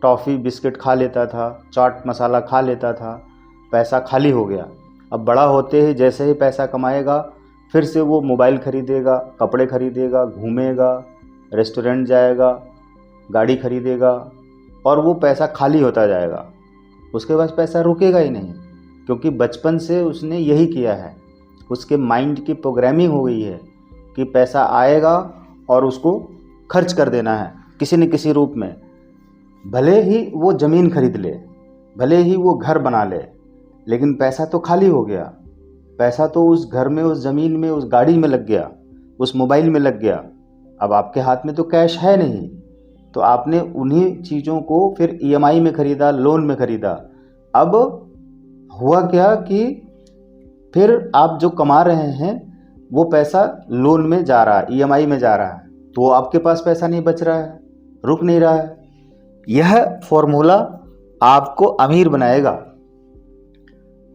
टॉफ़ी बिस्किट खा लेता था, चाट मसाला खा लेता था, पैसा खाली हो गया। अब बड़ा होते ही जैसे ही पैसा कमाएगा, फिर से वो मोबाइल ख़रीदेगा, कपड़े ख़रीदेगा, घूमेगा, रेस्टोरेंट जाएगा, गाड़ी ख़रीदेगा, और वो पैसा खाली होता जाएगा। उसके पास पैसा रुकेगा ही नहीं, क्योंकि बचपन से उसने यही किया है। उसके माइंड की प्रोग्रामिंग हो गई है कि पैसा आएगा और उसको खर्च कर देना है किसी न किसी रूप में। भले ही वो ज़मीन खरीद ले, भले ही वो घर बना ले, लेकिन पैसा तो खाली हो गया। पैसा तो उस घर में, उस ज़मीन में, उस गाड़ी में लग गया, उस मोबाइल में लग गया। अब आपके हाथ में तो कैश है नहीं, तो आपने उन्हीं चीज़ों को फिर ईएमआई में ख़रीदा, लोन में ख़रीदा। अब हुआ क्या कि फिर आप जो कमा रहे हैं वो पैसा लोन में जा रहा है, ईएमआई में जा रहा है, तो आपके पास पैसा नहीं बच रहा है, रुक नहीं रहा है। यह फॉर्मूला आपको अमीर बनाएगा,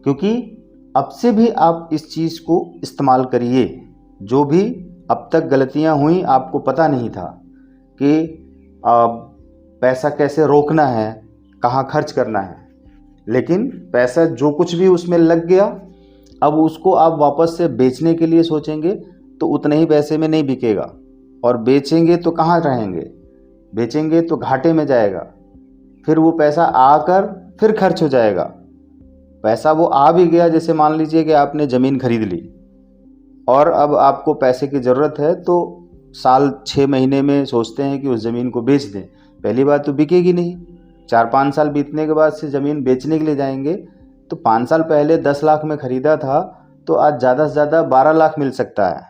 क्योंकि अब से भी आप इस चीज़ को इस्तेमाल करिए। जो भी अब तक गलतियां हुई, आपको पता नहीं था कि पैसा कैसे रोकना है, कहाँ खर्च करना है, लेकिन पैसा जो कुछ भी उसमें लग गया, अब उसको आप वापस से बेचने के लिए सोचेंगे तो उतने ही पैसे में नहीं बिकेगा, और बेचेंगे तो कहाँ रहेंगे, बेचेंगे तो घाटे में जाएगा। फिर वो पैसा आकर फिर खर्च हो जाएगा। पैसा वो आ भी गया, जैसे मान लीजिए कि आपने ज़मीन खरीद ली और अब आपको पैसे की ज़रूरत है, तो साल 6 महीने में सोचते हैं कि उस ज़मीन को बेच दें। पहली बात तो बिकेगी नहीं। 4-5 साल बीतने के बाद से ज़मीन बेचने के लिए जाएंगे तो 5 साल पहले 10 लाख में ख़रीदा था, तो आज ज़्यादा से ज़्यादा 12 लाख मिल सकता है,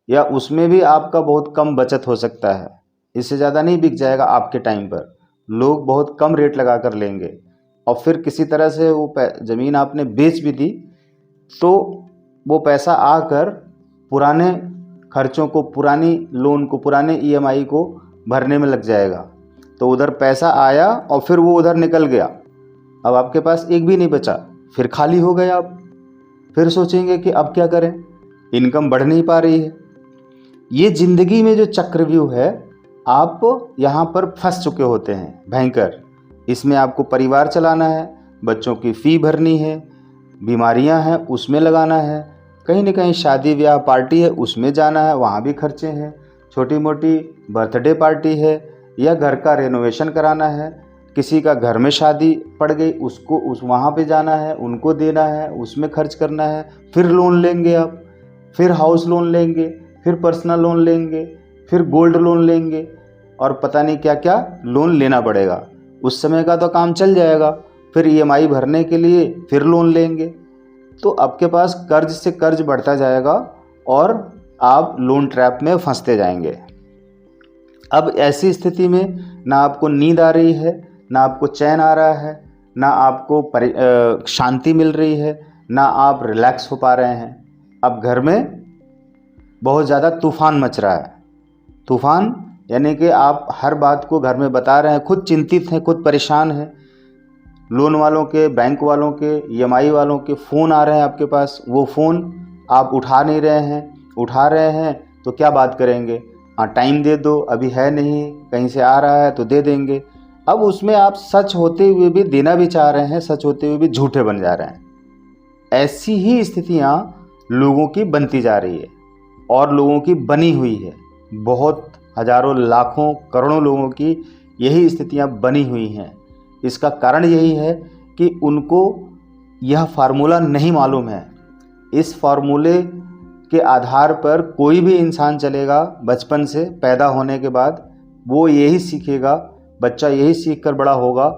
या उसमें भी आपका बहुत कम बचत हो सकता है। इससे ज़्यादा नहीं बिक जाएगा आपके टाइम पर। लोग बहुत कम रेट लगा कर लेंगे, और फिर किसी तरह से वो ज़मीन आपने बेच भी दी तो वो पैसा आकर पुराने खर्चों को, पुरानी लोन को, पुराने ईएमआई को भरने में लग जाएगा। तो उधर पैसा आया और फिर वो उधर निकल गया। अब आपके पास एक भी नहीं बचा, फिर खाली हो गए आप। फिर सोचेंगे कि अब क्या करें, इनकम बढ़ नहीं पा रही है। ये ज़िंदगी में जो चक्रव्यूह है, आप यहाँ पर फंस चुके होते हैं भयंकर। इसमें आपको परिवार चलाना है, बच्चों की फ़ी भरनी है, बीमारियाँ हैं उसमें लगाना है, कहीं न कहीं शादी ब्याह पार्टी है उसमें जाना है, वहाँ भी खर्चे हैं, छोटी मोटी बर्थडे पार्टी है, या घर का रेनोवेशन कराना है, किसी का घर में शादी पड़ गई उसको वहाँ पे जाना है, उनको देना है, उसमें खर्च करना है। फिर लोन लेंगे आप, फिर हाउस लोन लेंगे, फिर पर्सनल लोन लेंगे, फिर गोल्ड लोन लेंगे, और पता नहीं क्या क्या लोन लेना पड़ेगा। उस समय का तो काम चल जाएगा, फिर ईएमआई भरने के लिए फिर लोन लेंगे। तो आपके पास कर्ज से कर्ज बढ़ता जाएगा और आप लोन ट्रैप में फंसते जाएंगे। अब ऐसी स्थिति में ना आपको नींद आ रही है, ना आपको चैन आ रहा है, ना आपको शांति मिल रही है, ना आप रिलैक्स हो पा रहे हैं। अब घर में बहुत ज़्यादा तूफ़ान मच रहा है। तूफ़ान यानी कि आप हर बात को घर में बता रहे हैं, खुद चिंतित हैं, खुद परेशान हैं। लोन वालों के, बैंक वालों के, ईएमआई वालों के फ़ोन आ रहे हैं आपके पास, वो फ़ोन आप उठा नहीं रहे हैं, उठा रहे हैं तो क्या बात करेंगे, हाँ टाइम दे दो, अभी है नहीं, कहीं से आ रहा है तो दे देंगे। अब उसमें आप सच होते हुए भी देना भी चाह रहे हैं, सच होते हुए भी झूठे बन जा रहे हैं। ऐसी ही स्थितियाँ लोगों की बनती जा रही है और लोगों की बनी हुई है। बहुत हज़ारों, लाखों, करोड़ों लोगों की यही स्थितियाँ बनी हुई हैं। इसका कारण यही है कि उनको यह फार्मूला नहीं मालूम है। इस फार्मूले के आधार पर कोई भी इंसान चलेगा बचपन से, पैदा होने के बाद वो यही सीखेगा, बच्चा यही सीख कर बड़ा होगा,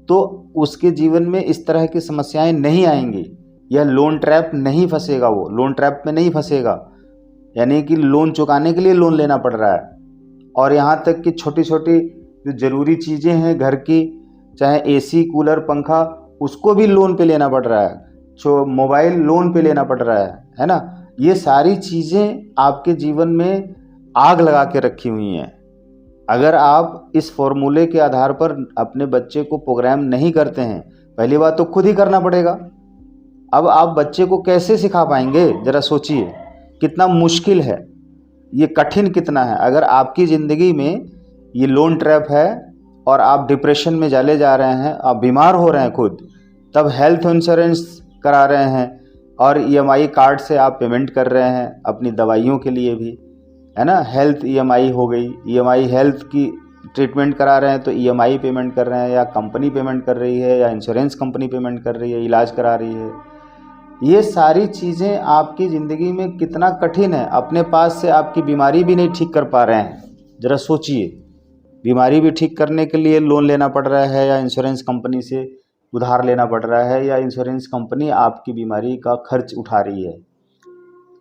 तो उसके जीवन में इस तरह की समस्याएं नहीं आएंगी। यह लोन ट्रैप नहीं फंसेगा, वो लोन ट्रैप में नहीं फंसेगा, यानी कि लोन चुकाने के लिए लोन लेना पड़ रहा है। और यहाँ तक कि छोटी छोटी जो ज़रूरी चीज़ें हैं घर की, चाहे एसी, कूलर, पंखा, उसको भी लोन पे लेना पड़ रहा है, जो मोबाइल लोन पे लेना पड़ रहा है ना। ये सारी चीज़ें आपके जीवन में आग लगा के रखी हुई हैं। अगर आप इस फॉर्मूले के आधार पर अपने बच्चे को प्रोग्राम नहीं करते हैं, पहली बात तो खुद ही करना पड़ेगा। अब आप बच्चे को कैसे सिखा पाएंगे, ज़रा सोचिए, कितना मुश्किल है, ये कठिन कितना है। अगर आपकी ज़िंदगी में ये लोन ट्रैप है और आप डिप्रेशन में चले जा रहे हैं, आप बीमार हो रहे हैं खुद, तब हेल्थ इंश्योरेंस करा रहे हैं और ईएमआई कार्ड से आप पेमेंट कर रहे हैं अपनी दवाइयों के लिए भी, है ना। हेल्थ ईएमआई हो गई, ईएमआई हेल्थ की ट्रीटमेंट करा रहे हैं तो ईएमआई पेमेंट कर रहे हैं, या कंपनी पेमेंट कर रही है, या इंश्योरेंस कंपनी पेमेंट कर रही है, इलाज करा रही है। ये सारी चीज़ें आपकी ज़िंदगी में कितना कठिन है। अपने पास से आपकी बीमारी भी नहीं ठीक कर पा रहे हैं, ज़रा सोचिए। बीमारी भी ठीक करने के लिए लोन लेना पड़ रहा है, या इंश्योरेंस कंपनी से उधार लेना पड़ रहा है, या इंश्योरेंस कंपनी आपकी बीमारी का खर्च उठा रही है।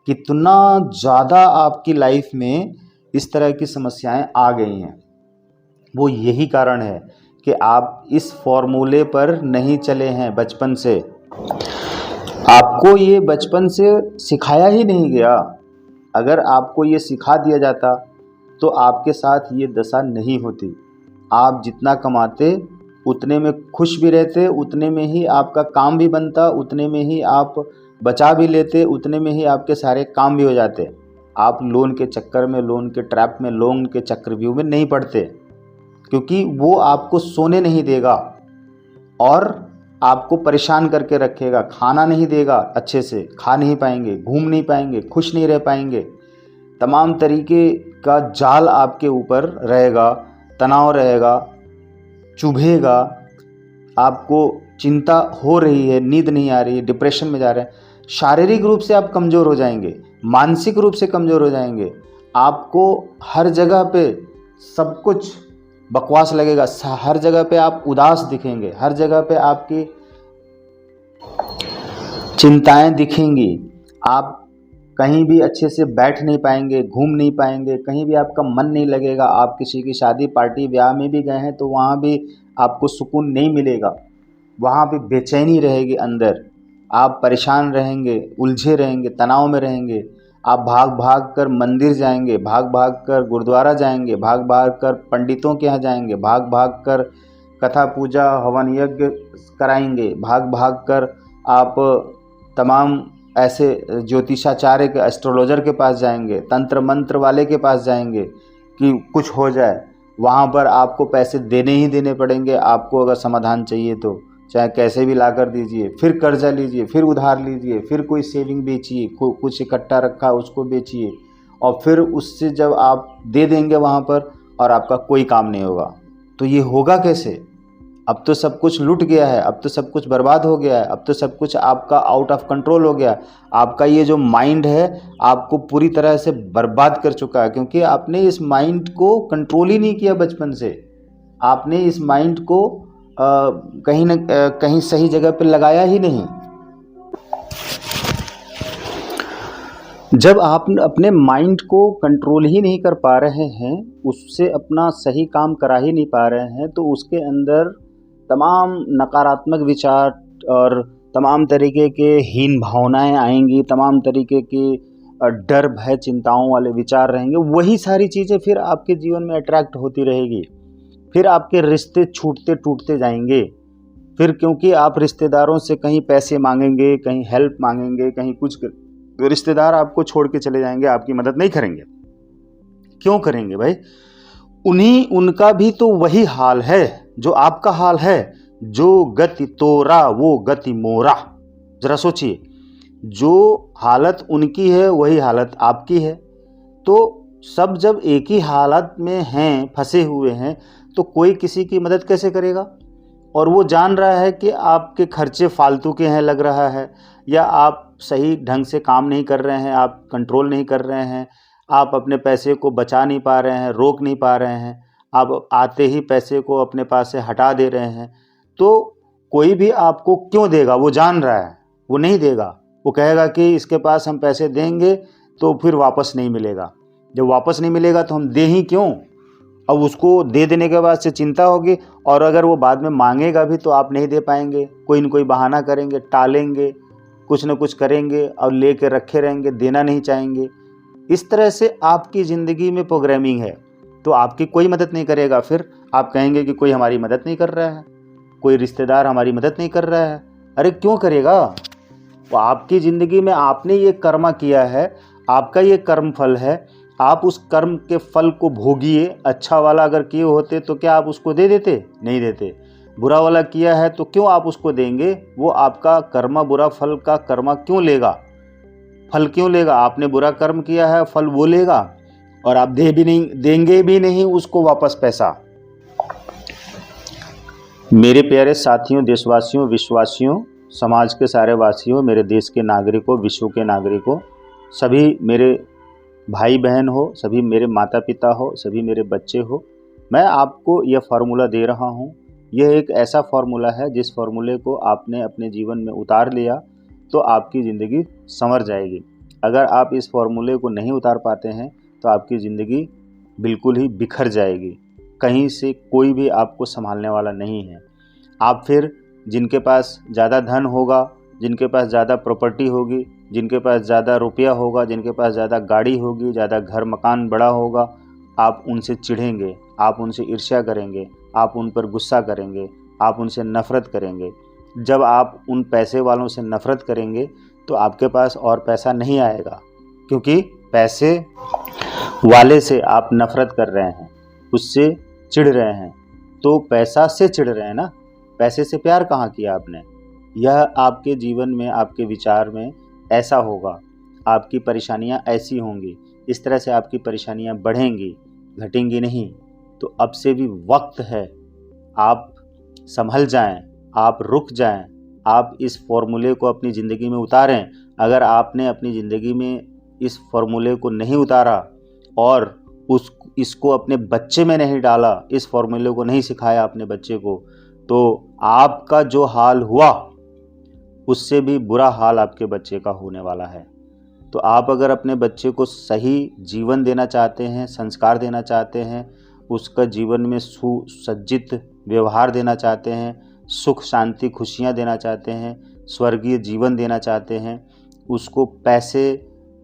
कितना ज़्यादा आपकी लाइफ में इस तरह की समस्याएं आ गई हैं। वो यही कारण है कि आप इस फॉर्मूले पर नहीं चले हैं बचपन से। आपको ये बचपन से सिखाया ही नहीं गया। अगर आपको ये सिखा दिया जाता तो आपके साथ ये दशा नहीं होती। आप जितना कमाते उतने में खुश भी रहते, उतने में ही आपका काम भी बनता, उतने में ही आप बचा भी लेते, उतने में ही आपके सारे काम भी हो जाते। आप लोन के चक्कर में, लोन के ट्रैप में, लोन के चक्रव्यूह में नहीं पड़ते, क्योंकि वो आपको सोने नहीं देगा और आपको परेशान करके रखेगा। खाना नहीं देगा, अच्छे से खा नहीं पाएंगे, घूम नहीं पाएंगे, खुश नहीं रह पाएंगे। तमाम तरीके का जाल आपके ऊपर रहेगा, तनाव रहेगा, चुभेगा। आपको चिंता हो रही है, नींद नहीं आ रही है, डिप्रेशन में जा रहे हैं। शारीरिक रूप से आप कमज़ोर हो जाएंगे, मानसिक रूप से कमज़ोर हो जाएंगे। आपको हर जगह पे सब कुछ बकवास लगेगा, हर जगह पे आप उदास दिखेंगे, हर जगह पे आपकी चिंताएं दिखेंगी। आप कहीं भी अच्छे से बैठ नहीं पाएंगे, घूम नहीं पाएंगे, कहीं भी आपका मन नहीं लगेगा। आप किसी की शादी, पार्टी, ब्याह में भी गए हैं तो वहाँ भी आपको सुकून नहीं मिलेगा, वहाँ भी बेचैनी रहेगी अंदर। आप परेशान रहेंगे, उलझे रहेंगे, तनाव में रहेंगे। आप भाग भाग कर मंदिर जाएंगे, भाग भाग कर गुरुद्वारा जाएंगे, भाग भाग कर पंडितों के यहाँ जाएंगे, भाग भाग कर कथा पूजा हवन यज्ञ कराएंगे, भाग भाग कर आप तमाम ऐसे ज्योतिषाचार्य के, एस्ट्रोलॉजर के पास जाएंगे, तंत्र मंत्र वाले के पास जाएंगे कि कुछ हो जाए। वहाँ पर आपको पैसे देने ही देने पड़ेंगे। आपको अगर समाधान चाहिए तो चाहे कैसे भी ला कर दीजिए, फिर कर्जा लीजिए, फिर उधार लीजिए, फिर कोई सेविंग बेचिए, कुछ इकट्ठा रखा उसको बेचिए, और फिर उससे जब आप दे देंगे वहाँ पर और आपका कोई काम नहीं होगा। तो ये होगा कैसे? अब तो सब कुछ लूट गया है, अब तो सब कुछ बर्बाद हो गया है, अब तो सब कुछ आपका आउट ऑफ कंट्रोल हो गया। आपका ये जो माइंड है आपको पूरी तरह से बर्बाद कर चुका है, क्योंकि आपने इस माइंड को कंट्रोल ही नहीं किया बचपन से। आपने इस माइंड को कहीं न कहीं सही जगह पर लगाया ही नहीं। जब आप अपने माइंड को कंट्रोल ही नहीं कर पा रहे हैं, उससे अपना सही काम करा ही नहीं पा रहे हैं, तो उसके अंदर तमाम नकारात्मक विचार और तमाम तरीके के हीन भावनाएं आएंगी, तमाम तरीके की डर, भय, चिंताओं वाले विचार रहेंगे। वही सारी चीज़ें फिर आपके जीवन में अट्रैक्ट होती रहेगी। फिर आपके रिश्ते छूटते टूटते जाएंगे। फिर क्योंकि आप रिश्तेदारों से कहीं पैसे मांगेंगे, कहीं हेल्प मांगेंगे, कहीं कुछ तो रिश्तेदार आपको छोड़ के चले जाएंगे, आपकी मदद नहीं करेंगे। क्यों करेंगे भाई? उनका भी तो वही हाल है जो आपका हाल है। जो गति तोरा वो गति मोरा। जरा सोचिए, जो हालत उनकी है वही हालत आपकी है। तो सब जब एक ही हालत में हैं, फंसे हुए हैं, तो कोई किसी की मदद कैसे करेगा? और वो जान रहा है कि आपके खर्चे फालतू के हैं, लग रहा है, या आप सही ढंग से काम नहीं कर रहे हैं, आप कंट्रोल नहीं कर रहे हैं, आप अपने पैसे को बचा नहीं पा रहे हैं, रोक नहीं पा रहे हैं, आप आते ही पैसे को अपने पास से हटा दे रहे हैं, तो कोई भी आपको क्यों देगा? वो जान रहा है, वो नहीं देगा। वो कहेगा कि इसके पास हम पैसे देंगे तो फिर वापस नहीं मिलेगा। जब वापस नहीं मिलेगा तो हम दे ही क्यों? अब उसको दे देने के बाद से चिंता होगी, और अगर वो बाद में मांगेगा भी तो आप नहीं दे पाएंगे, कोई न कोई बहाना करेंगे, टालेंगे, कुछ न कुछ करेंगे और लेके रखे रहेंगे, देना नहीं चाहेंगे। इस तरह से आपकी ज़िंदगी में प्रोग्रामिंग है, तो आपकी कोई मदद नहीं करेगा। फिर आप कहेंगे कि कोई हमारी मदद नहीं कर रहा है, कोई रिश्तेदार हमारी मदद नहीं कर रहा है। अरे क्यों करेगा? वो आपकी ज़िंदगी में आपने ये कर्म किया है, आपका ये कर्म फल है, आप उस कर्म के फल को भोगिए। अच्छा वाला अगर किए होते तो क्या आप उसको दे देते? नहीं देते। बुरा वाला किया है तो क्यों आप उसको देंगे? वो आपका कर्म बुरा फल का कर्म क्यों लेगा? फल क्यों लेगा? आपने बुरा कर्म किया है, फल वो लेगा, और आप देंगे भी नहीं उसको वापस पैसा। मेरे प्यारे साथियों, देशवासियों, विश्ववासियों, समाज के सारे वासियों, मेरे देश के नागरिकों, विश्व के नागरिकों, सभी मेरे भाई बहन हो, सभी मेरे माता पिता हो, सभी मेरे बच्चे हो, मैं आपको यह फार्मूला दे रहा हूँ। यह एक ऐसा फार्मूला है जिस फार्मूले को आपने अपने जीवन में उतार लिया तो आपकी ज़िंदगी संवर जाएगी। अगर आप इस फार्मूले को नहीं उतार पाते हैं तो आपकी ज़िंदगी बिल्कुल ही बिखर जाएगी। कहीं से कोई भी आपको संभालने वाला नहीं है। आप फिर जिनके पास ज़्यादा धन होगा, जिनके पास ज़्यादा प्रॉपर्टी होगी, जिनके पास ज़्यादा रुपया होगा, जिनके पास ज़्यादा गाड़ी होगी, ज़्यादा घर मकान बड़ा होगा, आप उनसे चिढ़ेंगे, आप उनसे ईर्ष्या करेंगे, आप उन पर गुस्सा करेंगे, आप उनसे नफ़रत करेंगे। जब आप उन पैसे वालों से नफ़रत करेंगे तो आपके पास और पैसा नहीं आएगा, क्योंकि पैसे वाले से आप नफ़रत कर रहे हैं, उससे चिढ़ रहे हैं, तो पैसा से चिढ़ रहे हैं ना, पैसे से प्यार कहाँ किया आपने? यह आपके जीवन में, आपके विचार में ऐसा होगा, आपकी परेशानियां ऐसी होंगी, इस तरह से आपकी परेशानियां बढ़ेंगी, घटेंगी नहीं। तो अब से भी वक्त है, आप संभल जाएं, आप रुक जाएं, आप इस फॉर्मूले को अपनी ज़िंदगी में उतारें। अगर आपने अपनी ज़िंदगी में इस फॉर्मूले को नहीं उतारा और इसको अपने बच्चे में नहीं डाला, इस फॉर्मूले को नहीं सिखाया अपने बच्चे को, तो आपका जो हाल हुआ उससे भी बुरा हाल आपके बच्चे का होने वाला है। तो आप अगर अपने बच्चे को सही जीवन देना चाहते हैं, संस्कार देना चाहते हैं, उसका जीवन में सुसज्जित व्यवहार देना चाहते हैं, सुख शांति खुशियाँ देना चाहते हैं, स्वर्गीय जीवन देना चाहते हैं, उसको पैसे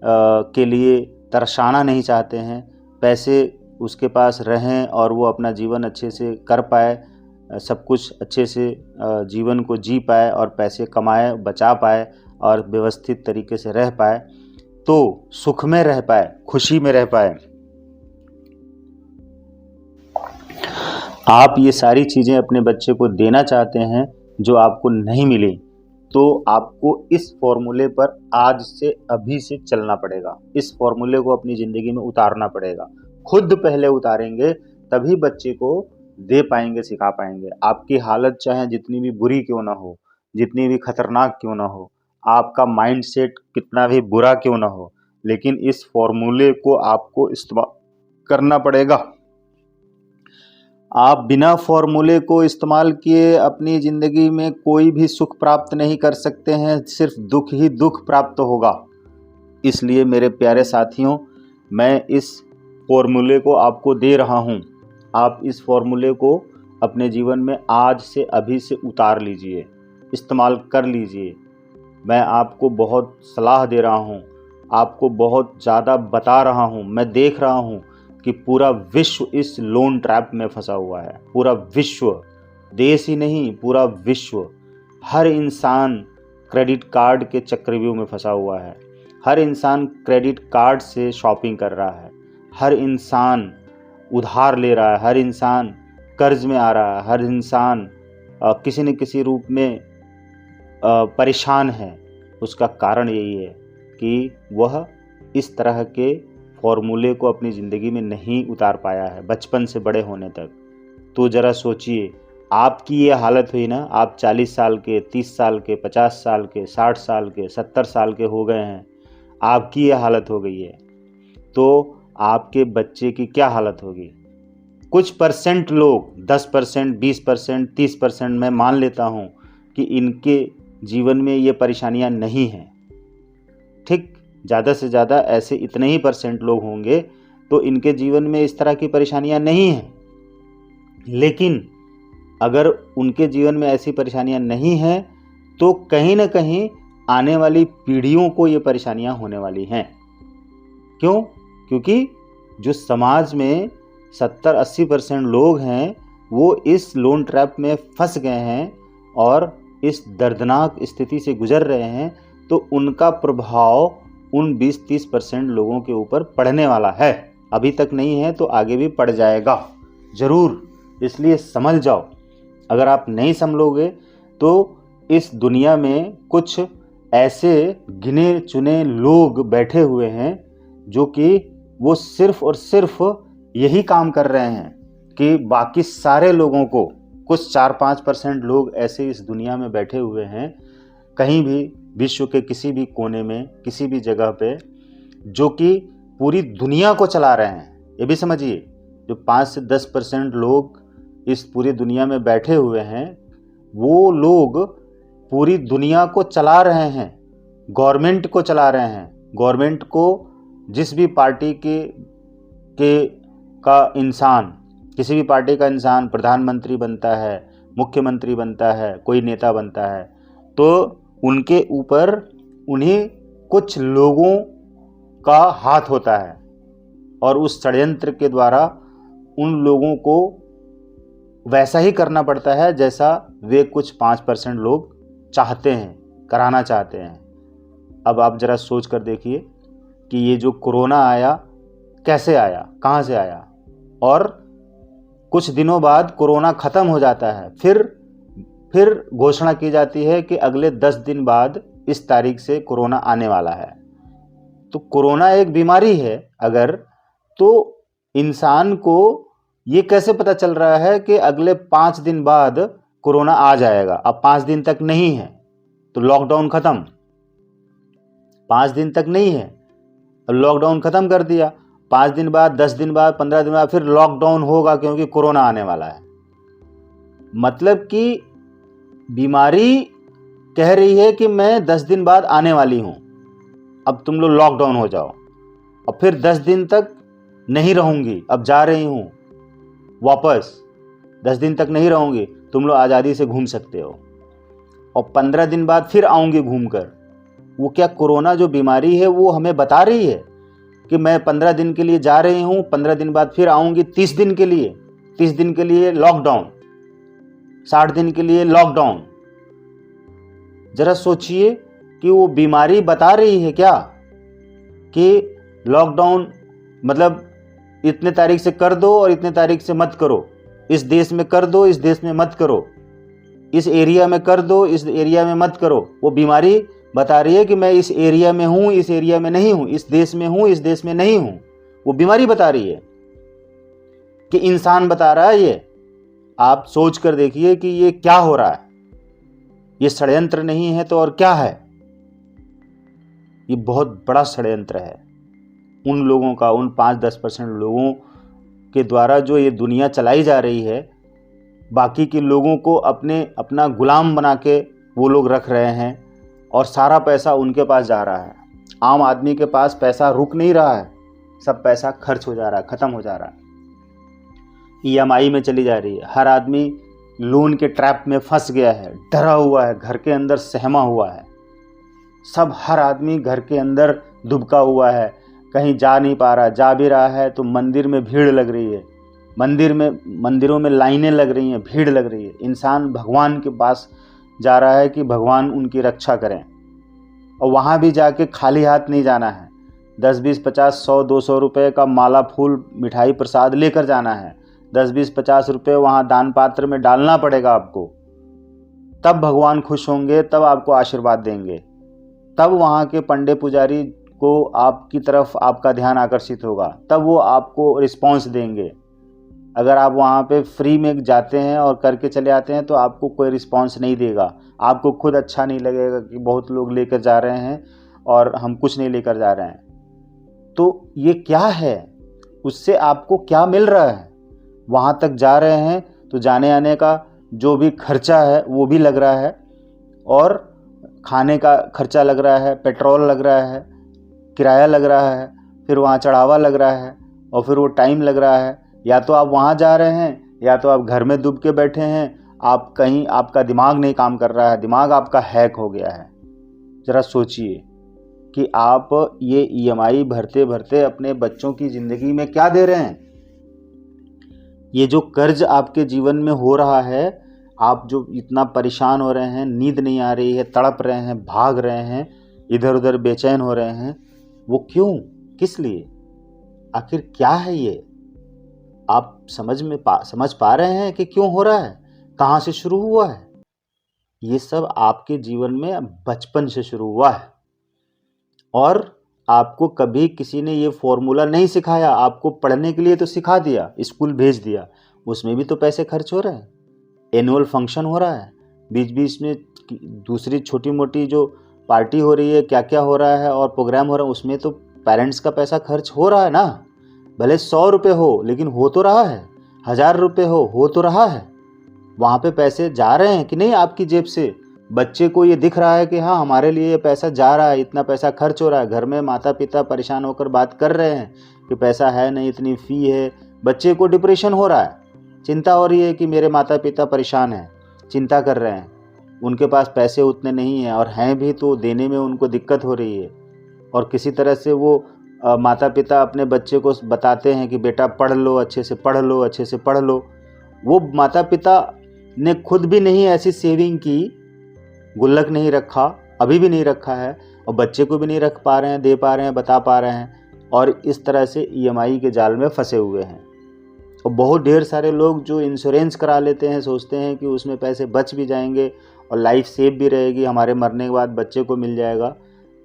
के लिए तरसाना नहीं चाहते हैं, पैसे उसके पास रहें और वो अपना जीवन अच्छे से कर पाए, सब कुछ अच्छे से जीवन को जी पाए और पैसे कमाए, बचा पाए और व्यवस्थित तरीके से रह पाए, तो सुख में रह पाए, खुशी में रह पाए। आप ये सारी चीज़ें अपने बच्चे को देना चाहते हैं जो आपको नहीं मिली, तो आपको इस फॉर्मूले पर आज से अभी से चलना पड़ेगा। इस फॉर्मूले को अपनी ज़िंदगी में उतारना पड़ेगा। खुद पहले उतारेंगे तभी बच्चे को दे पाएंगे, सिखा पाएंगे। आपकी हालत चाहे जितनी भी बुरी क्यों ना हो, जितनी भी खतरनाक क्यों ना हो, आपका माइंडसेट कितना भी बुरा क्यों ना हो, लेकिन इस फॉर्मूले को आपको इस्तेमाल करना पड़ेगा। आप बिना फॉर्मूले को इस्तेमाल किए अपनी ज़िंदगी में कोई भी सुख प्राप्त नहीं कर सकते हैं, सिर्फ दुख ही दुख प्राप्त होगा। इसलिए मेरे प्यारे साथियों, मैं इस फॉर्मूले को आपको दे रहा हूँ। आप इस फॉर्मूले को अपने जीवन में आज से अभी से उतार लीजिए, इस्तेमाल कर लीजिए। मैं आपको बहुत सलाह दे रहा हूँ, आपको बहुत ज़्यादा बता रहा हूँ। मैं देख रहा हूँ कि पूरा विश्व इस लोन ट्रैप में फंसा हुआ है। पूरा विश्व, देश ही नहीं, पूरा विश्व। हर इंसान क्रेडिट कार्ड के चक्रव्यूह में फंसा हुआ है। हर इंसान क्रेडिट कार्ड से शॉपिंग कर रहा है, हर इंसान उधार ले रहा है, हर इंसान कर्ज में आ रहा है, हर इंसान किसी न किसी रूप में परेशान है। उसका कारण यही है कि वह इस तरह के फॉर्मूले को अपनी ज़िंदगी में नहीं उतार पाया है बचपन से बड़े होने तक। तो ज़रा सोचिए, आपकी ये हालत हुई ना, आप 40 साल के, 30 साल के, 50 साल के, 60 साल के, 70 साल के हो गए हैं, आपकी ये हालत हो गई है, तो आपके बच्चे की क्या हालत होगी? कुछ परसेंट लोग 10%, 20%, 30% मैं मान लेता हूँ कि इनके जीवन में ये परेशानियाँ नहीं हैं। ठीक, ज़्यादा से ज़्यादा ऐसे इतने ही परसेंट लोग होंगे तो इनके जीवन में इस तरह की परेशानियाँ नहीं हैं। लेकिन अगर उनके जीवन में ऐसी परेशानियाँ नहीं हैं तो कहीं ना कहीं आने वाली पीढ़ियों को ये परेशानियाँ होने वाली हैं। क्यों? क्योंकि जो समाज में 70-80% लोग हैं वो इस लोन ट्रैप में फंस गए हैं और इस दर्दनाक स्थिति से गुजर रहे हैं, तो उनका प्रभाव उन 20-30% लोगों के ऊपर पड़ने वाला है। अभी तक नहीं है तो आगे भी पड़ जाएगा ज़रूर, इसलिए समझ जाओ। अगर आप नहीं समझोगे तो इस दुनिया में कुछ ऐसे गिने चुने लोग बैठे हुए हैं जो कि वो सिर्फ और सिर्फ यही काम कर रहे हैं कि बाकी सारे लोगों को, कुछ 4-5% लोग ऐसे इस दुनिया में बैठे हुए हैं कहीं भी विश्व के किसी भी कोने में, किसी भी जगह पे, जो कि पूरी दुनिया को चला रहे हैं। ये भी समझिए, जो 5 से 10% लोग इस पूरी दुनिया में बैठे हुए हैं वो लोग पूरी दुनिया को चला रहे हैं, गवर्नमेंट को चला रहे हैं। गवर्नमेंट को जिस भी पार्टी का इंसान, किसी भी पार्टी का इंसान प्रधानमंत्री बनता है, मुख्यमंत्री बनता है, कोई नेता बनता है, तो उनके ऊपर उन्हीं कुछ लोगों का हाथ होता है और उस षड्यंत्र के द्वारा उन लोगों को वैसा ही करना पड़ता है जैसा वे कुछ 5% लोग चाहते हैं, कराना चाहते हैं। अब आप ज़रा सोच कर देखिए कि ये जो कोरोना आया कैसे आया, कहाँ से आया, और कुछ दिनों बाद कोरोना ख़त्म हो जाता है, फिर घोषणा की जाती है कि अगले 10 दिन बाद इस तारीख से कोरोना आने वाला है। तो कोरोना एक बीमारी है अगर, तो इंसान को ये कैसे पता चल रहा है कि अगले 5 दिन बाद कोरोना आ जाएगा? अब 5 दिन तक नहीं है तो लॉकडाउन ख़त्म, 5 दिन तक नहीं है, लॉकडाउन ख़त्म कर दिया, 5 दिन बाद, 10 दिन बाद, 15 दिन बाद फिर लॉकडाउन होगा क्योंकि कोरोना आने वाला है। मतलब कि बीमारी कह रही है कि मैं 10 दिन बाद आने वाली हूँ, अब तुम लोग लॉकडाउन हो जाओ। और फिर 10 दिन तक नहीं रहूँगी, अब जा रही हूँ वापस, 10 दिन तक नहीं रहूँगी, तुम लोग आज़ादी से घूम सकते हो, और 15 दिन बाद फिर आऊँगी घूमकर। वो क्या कोरोना जो बीमारी है वो हमें बता रही है कि मैं 15 दिन के लिए जा रही हूँ, 15 दिन बाद फिर आऊँगी 30 दिन के लिए, 30 दिन के लिए लॉकडाउन, 60 दिन के लिए लॉकडाउन। जरा सोचिए कि वो बीमारी बता रही है क्या कि लॉकडाउन मतलब इतने तारीख से कर दो और इतने तारीख से मत करो, इस देश में कर दो, इस देश में मत करो, इस एरिया में कर दो, इस एरिया में मत करो। वो बीमारी बता रही है कि मैं इस एरिया में हूँ, इस एरिया में नहीं हूँ, इस देश में हूँ, इस देश में नहीं हूँ। वो बीमारी बता रही है कि इंसान बता रहा है ये। आप सोच कर देखिए कि ये क्या हो रहा है। ये षड्यंत्र नहीं है तो और क्या है? ये बहुत बड़ा षड्यंत्र है उन लोगों का, उन 5-10% लोगों के द्वारा जो ये दुनिया चलाई जा रही है। बाकी के लोगों को अपना गुलाम बना के वो लोग रख रहे हैं और सारा पैसा उनके पास जा रहा है। आम आदमी के पास पैसा रुक नहीं रहा है, सब पैसा खर्च हो जा रहा है, ख़त्म हो जा रहा है, EMI में चली जा रही है। हर आदमी लोन के ट्रैप में फंस गया है, डरा हुआ है, घर के अंदर सहमा हुआ है। हर आदमी घर के अंदर दुबका हुआ है, कहीं जा नहीं पा रहा, जा भी रहा है तो मंदिर में भीड़ लग रही है, मंदिरों में लाइनें लग रही हैं, भीड़ लग रही है। इंसान भगवान के पास जा रहा है कि भगवान उनकी रक्षा करें, और वहाँ भी जाके खाली हाथ नहीं जाना है। 10, 20, 50, 100, 200 रुपये का माला, फूल, मिठाई, प्रसाद लेकर जाना है। 10, 20, 50 रुपये वहाँ दान पात्र में डालना पड़ेगा आपको, तब भगवान खुश होंगे, तब आपको आशीर्वाद देंगे, तब वहाँ के पंडित पुजारी को आपकी तरफ आपका ध्यान आकर्षित होगा, तब वो आपको रिस्पॉन्स देंगे। अगर आप वहाँ पे फ्री में जाते हैं और करके चले आते हैं तो आपको कोई रिस्पॉन्स नहीं देगा, आपको खुद अच्छा नहीं लगेगा कि बहुत लोग लेकर जा रहे हैं और हम कुछ नहीं लेकर जा रहे हैं। तो ये क्या है? उससे आपको क्या मिल रहा है? वहाँ तक जा रहे हैं तो जाने आने का जो भी खर्चा है वो भी लग रहा है, और खाने का खर्चा लग रहा है, पेट्रोल लग रहा है, किराया लग रहा है, फिर वहाँ चढ़ावा लग रहा है, और फिर वो टाइम लग रहा है। या तो आप वहाँ जा रहे हैं या तो आप घर में डूब के बैठे हैं, आप कहीं, आपका दिमाग नहीं काम कर रहा है, दिमाग आपका हैक हो गया है। ज़रा सोचिए कि आप ये ईएमआई भरते भरते अपने बच्चों की ज़िंदगी में क्या दे रहे हैं। ये जो कर्ज आपके जीवन में हो रहा है, आप जो इतना परेशान हो रहे हैं, नींद नहीं आ रही है, तड़प रहे हैं, भाग रहे हैं, इधर उधर बेचैन हो रहे हैं, वो क्यों, किस लिए, आखिर क्या है ये? आप समझ पा रहे हैं कि क्यों हो रहा है, कहाँ से शुरू हुआ है? ये सब आपके जीवन में बचपन से शुरू हुआ है, और आपको कभी किसी ने ये फॉर्मूला नहीं सिखाया। आपको पढ़ने के लिए तो सिखा दिया, स्कूल भेज दिया, उसमें भी तो पैसे खर्च हो रहे हैं। एनुअल फंक्शन हो रहा है, बीच बीच में दूसरी छोटी मोटी जो पार्टी हो रही है, क्या क्या हो रहा है और प्रोग्राम हो रहा है, उसमें तो पेरेंट्स का पैसा खर्च हो रहा है ना। भले 100 रुपये हो, लेकिन हो तो रहा है। 1000 रुपये हो तो रहा है। वहाँ पे पैसे जा रहे हैं कि नहीं आपकी जेब से? बच्चे को ये दिख रहा है कि हाँ, हमारे लिए ये पैसा जा रहा है, इतना पैसा खर्च हो रहा है। घर में माता पिता परेशान होकर बात कर रहे हैं कि पैसा है नहीं, इतनी फ़ी है। बच्चे को डिप्रेशन हो रहा है, चिंता हो रही है कि मेरे माता पिता परेशान हैं, चिंता कर रहे हैं, उनके पास पैसे उतने नहीं हैं, और हैं भी तो देने में उनको दिक्कत हो रही है। और किसी तरह से वो माता पिता अपने बच्चे को बताते हैं कि बेटा पढ़ लो, अच्छे से पढ़ लो, अच्छे से पढ़ लो। वो माता पिता ने खुद भी नहीं ऐसी सेविंग की, गुल्लक नहीं रखा, अभी भी नहीं रखा है, और बच्चे को भी नहीं रख पा रहे हैं, दे पा रहे हैं, बता पा रहे हैं, और इस तरह से ईएमआई के जाल में फंसे हुए हैं। और बहुत ढेर सारे लोग जो इंश्योरेंस करा लेते हैं, सोचते हैं कि उसमें पैसे बच भी जाएंगे और लाइफ सेफ भी रहेगी, हमारे मरने के बाद बच्चे को मिल जाएगा,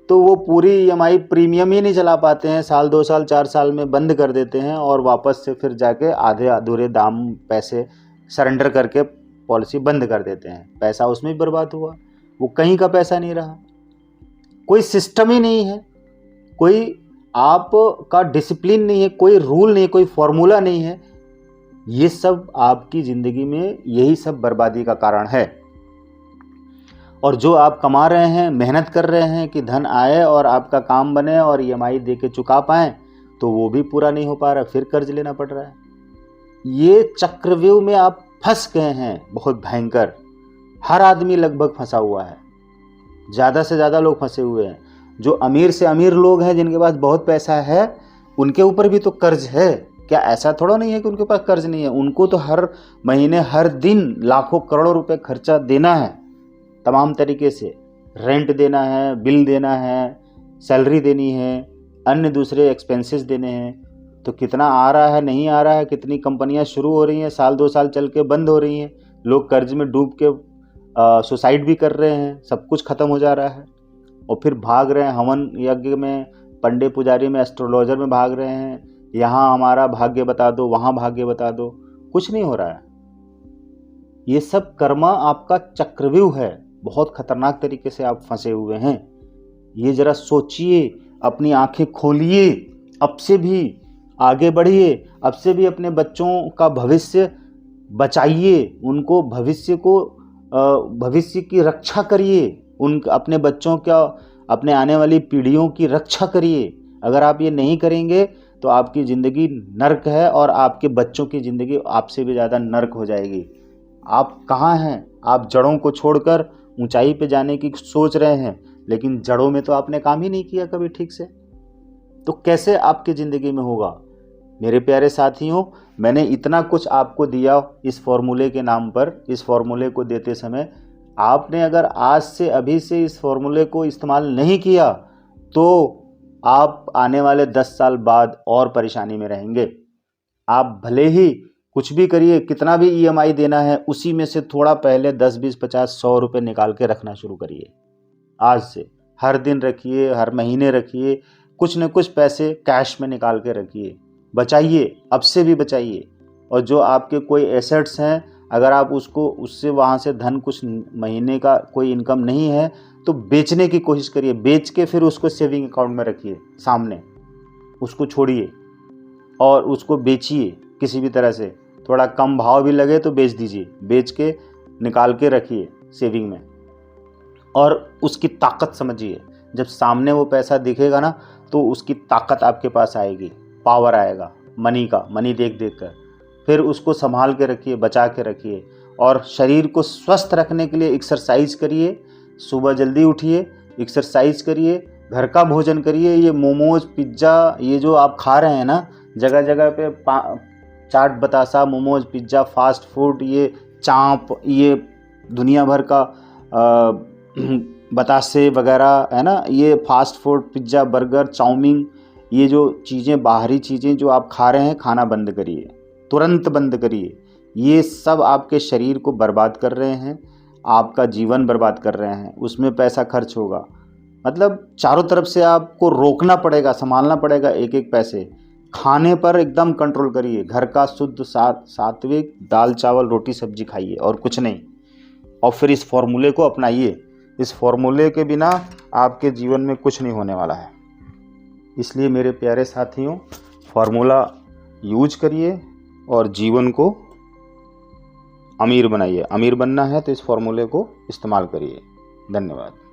तो वो पूरी ईएमआई प्रीमियम ही नहीं चला पाते हैं। साल 2 साल 4 साल में बंद कर देते हैं, और वापस से फिर जाके आधे अधूरे दाम पैसे सरेंडर करके पॉलिसी बंद कर देते हैं। पैसा उसमें भी बर्बाद हुआ, वो कहीं का पैसा नहीं रहा। कोई सिस्टम ही नहीं है, कोई आपका डिसिप्लिन नहीं है, कोई रूल नहीं, कोई फॉर्मूला नहीं है। ये सब आपकी ज़िंदगी में यही सब बर्बादी का कारण है। और जो आप कमा रहे हैं, मेहनत कर रहे हैं कि धन आए और आपका काम बने और ईएमआई दे के चुका पाएँ, तो वो भी पूरा नहीं हो पा रहा, फिर कर्ज लेना पड़ रहा है। ये चक्रव्यूह में आप फंस गए हैं, बहुत भयंकर। हर आदमी लगभग फंसा हुआ है, ज़्यादा से ज़्यादा लोग फंसे हुए हैं। जो अमीर से अमीर लोग हैं, जिनके पास बहुत पैसा है, उनके ऊपर भी तो कर्ज है। क्या ऐसा थोड़ा नहीं है कि उनके पास कर्ज नहीं है? उनको तो हर महीने, हर दिन लाखों करोड़ों रुपए खर्चा देना है, तमाम तरीके से। रेंट देना है, बिल देना है, सैलरी देनी है, अन्य दूसरे एक्सपेंसेस देने हैं। तो कितना आ रहा है, नहीं आ रहा है, कितनी कंपनियां शुरू हो रही हैं, साल 2 साल चल के बंद हो रही हैं, लोग कर्ज में डूब के सुसाइड भी कर रहे हैं, सब कुछ ख़त्म हो जा रहा है, और फिर भाग रहे हैं हवन यज्ञ में, पंडे पुजारी में, एस्ट्रोलॉजर में भाग रहे हैं, यहाँ हमारा भाग्य बता दो, वहाँ भाग्य बता दो, कुछ नहीं हो रहा है। ये सब कर्मा आपका चक्रव्यूह है, बहुत खतरनाक तरीके से आप फंसे हुए हैं। ये ज़रा सोचिए, अपनी आंखें खोलिए, अब से भी आगे बढ़िए, अब से भी अपने बच्चों का भविष्य बचाइए, उनको भविष्य की रक्षा करिए, अपने बच्चों का, अपने आने वाली पीढ़ियों की रक्षा करिए। अगर आप ये नहीं करेंगे तो आपकी ज़िंदगी नर्क है, और आपके बच्चों की ज़िंदगी आपसे भी ज़्यादा नर्क हो जाएगी। आप कहाँ हैं? आप जड़ों को छोड़कर ऊंचाई पे जाने की सोच रहे हैं, लेकिन जड़ों में तो आपने काम ही नहीं किया कभी ठीक से, तो कैसे आपकी ज़िंदगी में होगा? मेरे प्यारे साथियों, मैंने इतना कुछ आपको दिया इस फॉर्मूले के नाम पर। इस फॉर्मूले को देते समय आपने अगर आज से, अभी से इस फॉर्मूले को इस्तेमाल नहीं किया, तो आप आने वाले 10 साल बाद और परेशानी में रहेंगे। आप भले ही कुछ भी करिए, कितना भी ईएमआई देना है, उसी में से थोड़ा पहले 10, 20, 50, 100 रुपये निकाल के रखना शुरू करिए। आज से हर दिन रखिए, हर महीने रखिए, कुछ न कुछ पैसे कैश में निकाल के रखिए, बचाइए, अब से भी बचाइए। और जो आपके कोई एसेट्स हैं, अगर आप उससे वहाँ से धन, कुछ महीने का कोई इनकम नहीं है, तो बेचने की कोशिश करिए। बेच के फिर उसको सेविंग अकाउंट में रखिए सामने, उसको छोड़िए और उसको बेचिए किसी भी तरह से। थोड़ा कम भाव भी लगे तो बेच दीजिए, बेच के निकाल के रखिए सेविंग में, और उसकी ताकत समझिए। जब सामने वो पैसा दिखेगा ना तो उसकी ताकत आपके पास आएगी, पावर आएगा मनी का, मनी देख देख कर। फिर उसको संभाल के रखिए, बचा के रखिए। और शरीर को स्वस्थ रखने के लिए एक्सरसाइज करिए, सुबह जल्दी उठिए, एक्सरसाइज करिए, घर का भोजन करिए। ये मोमोज, पिज्ज़ा, ये जो आप खा रहे हैं ना, जगह जगह पे चाट बतासा, मोमोज, पिज्ज़ा, फास्ट फूड, ये चाँप, ये दुनिया भर का बतासे वगैरह है ना, ये fast food, pizza, burger, chowmein, ये जो चीज़ें, बाहरी चीज़ें जो आप खा रहे हैं, खाना बंद करिए, तुरंत बंद करिए। ये सब आपके शरीर को बर्बाद कर रहे हैं, आपका जीवन बर्बाद कर रहे हैं, उसमें पैसा खर्च होगा। मतलब चारों तरफ से आपको रोकना पड़ेगा, संभालना पड़ेगा एक एक पैसे। खाने पर एकदम कंट्रोल करिए, घर का शुद्ध सात्विक दाल चावल रोटी सब्जी खाइए और कुछ नहीं। और फिर इस फॉर्मूले को अपनाइए। इस फॉर्मूले के बिना आपके जीवन में कुछ नहीं होने वाला है। इसलिए मेरे प्यारे साथियों, फॉर्मूला यूज करिए और जीवन को अमीर बनाइए। अमीर बनना है तो इस फॉर्मूले को इस्तेमाल करिए। धन्यवाद।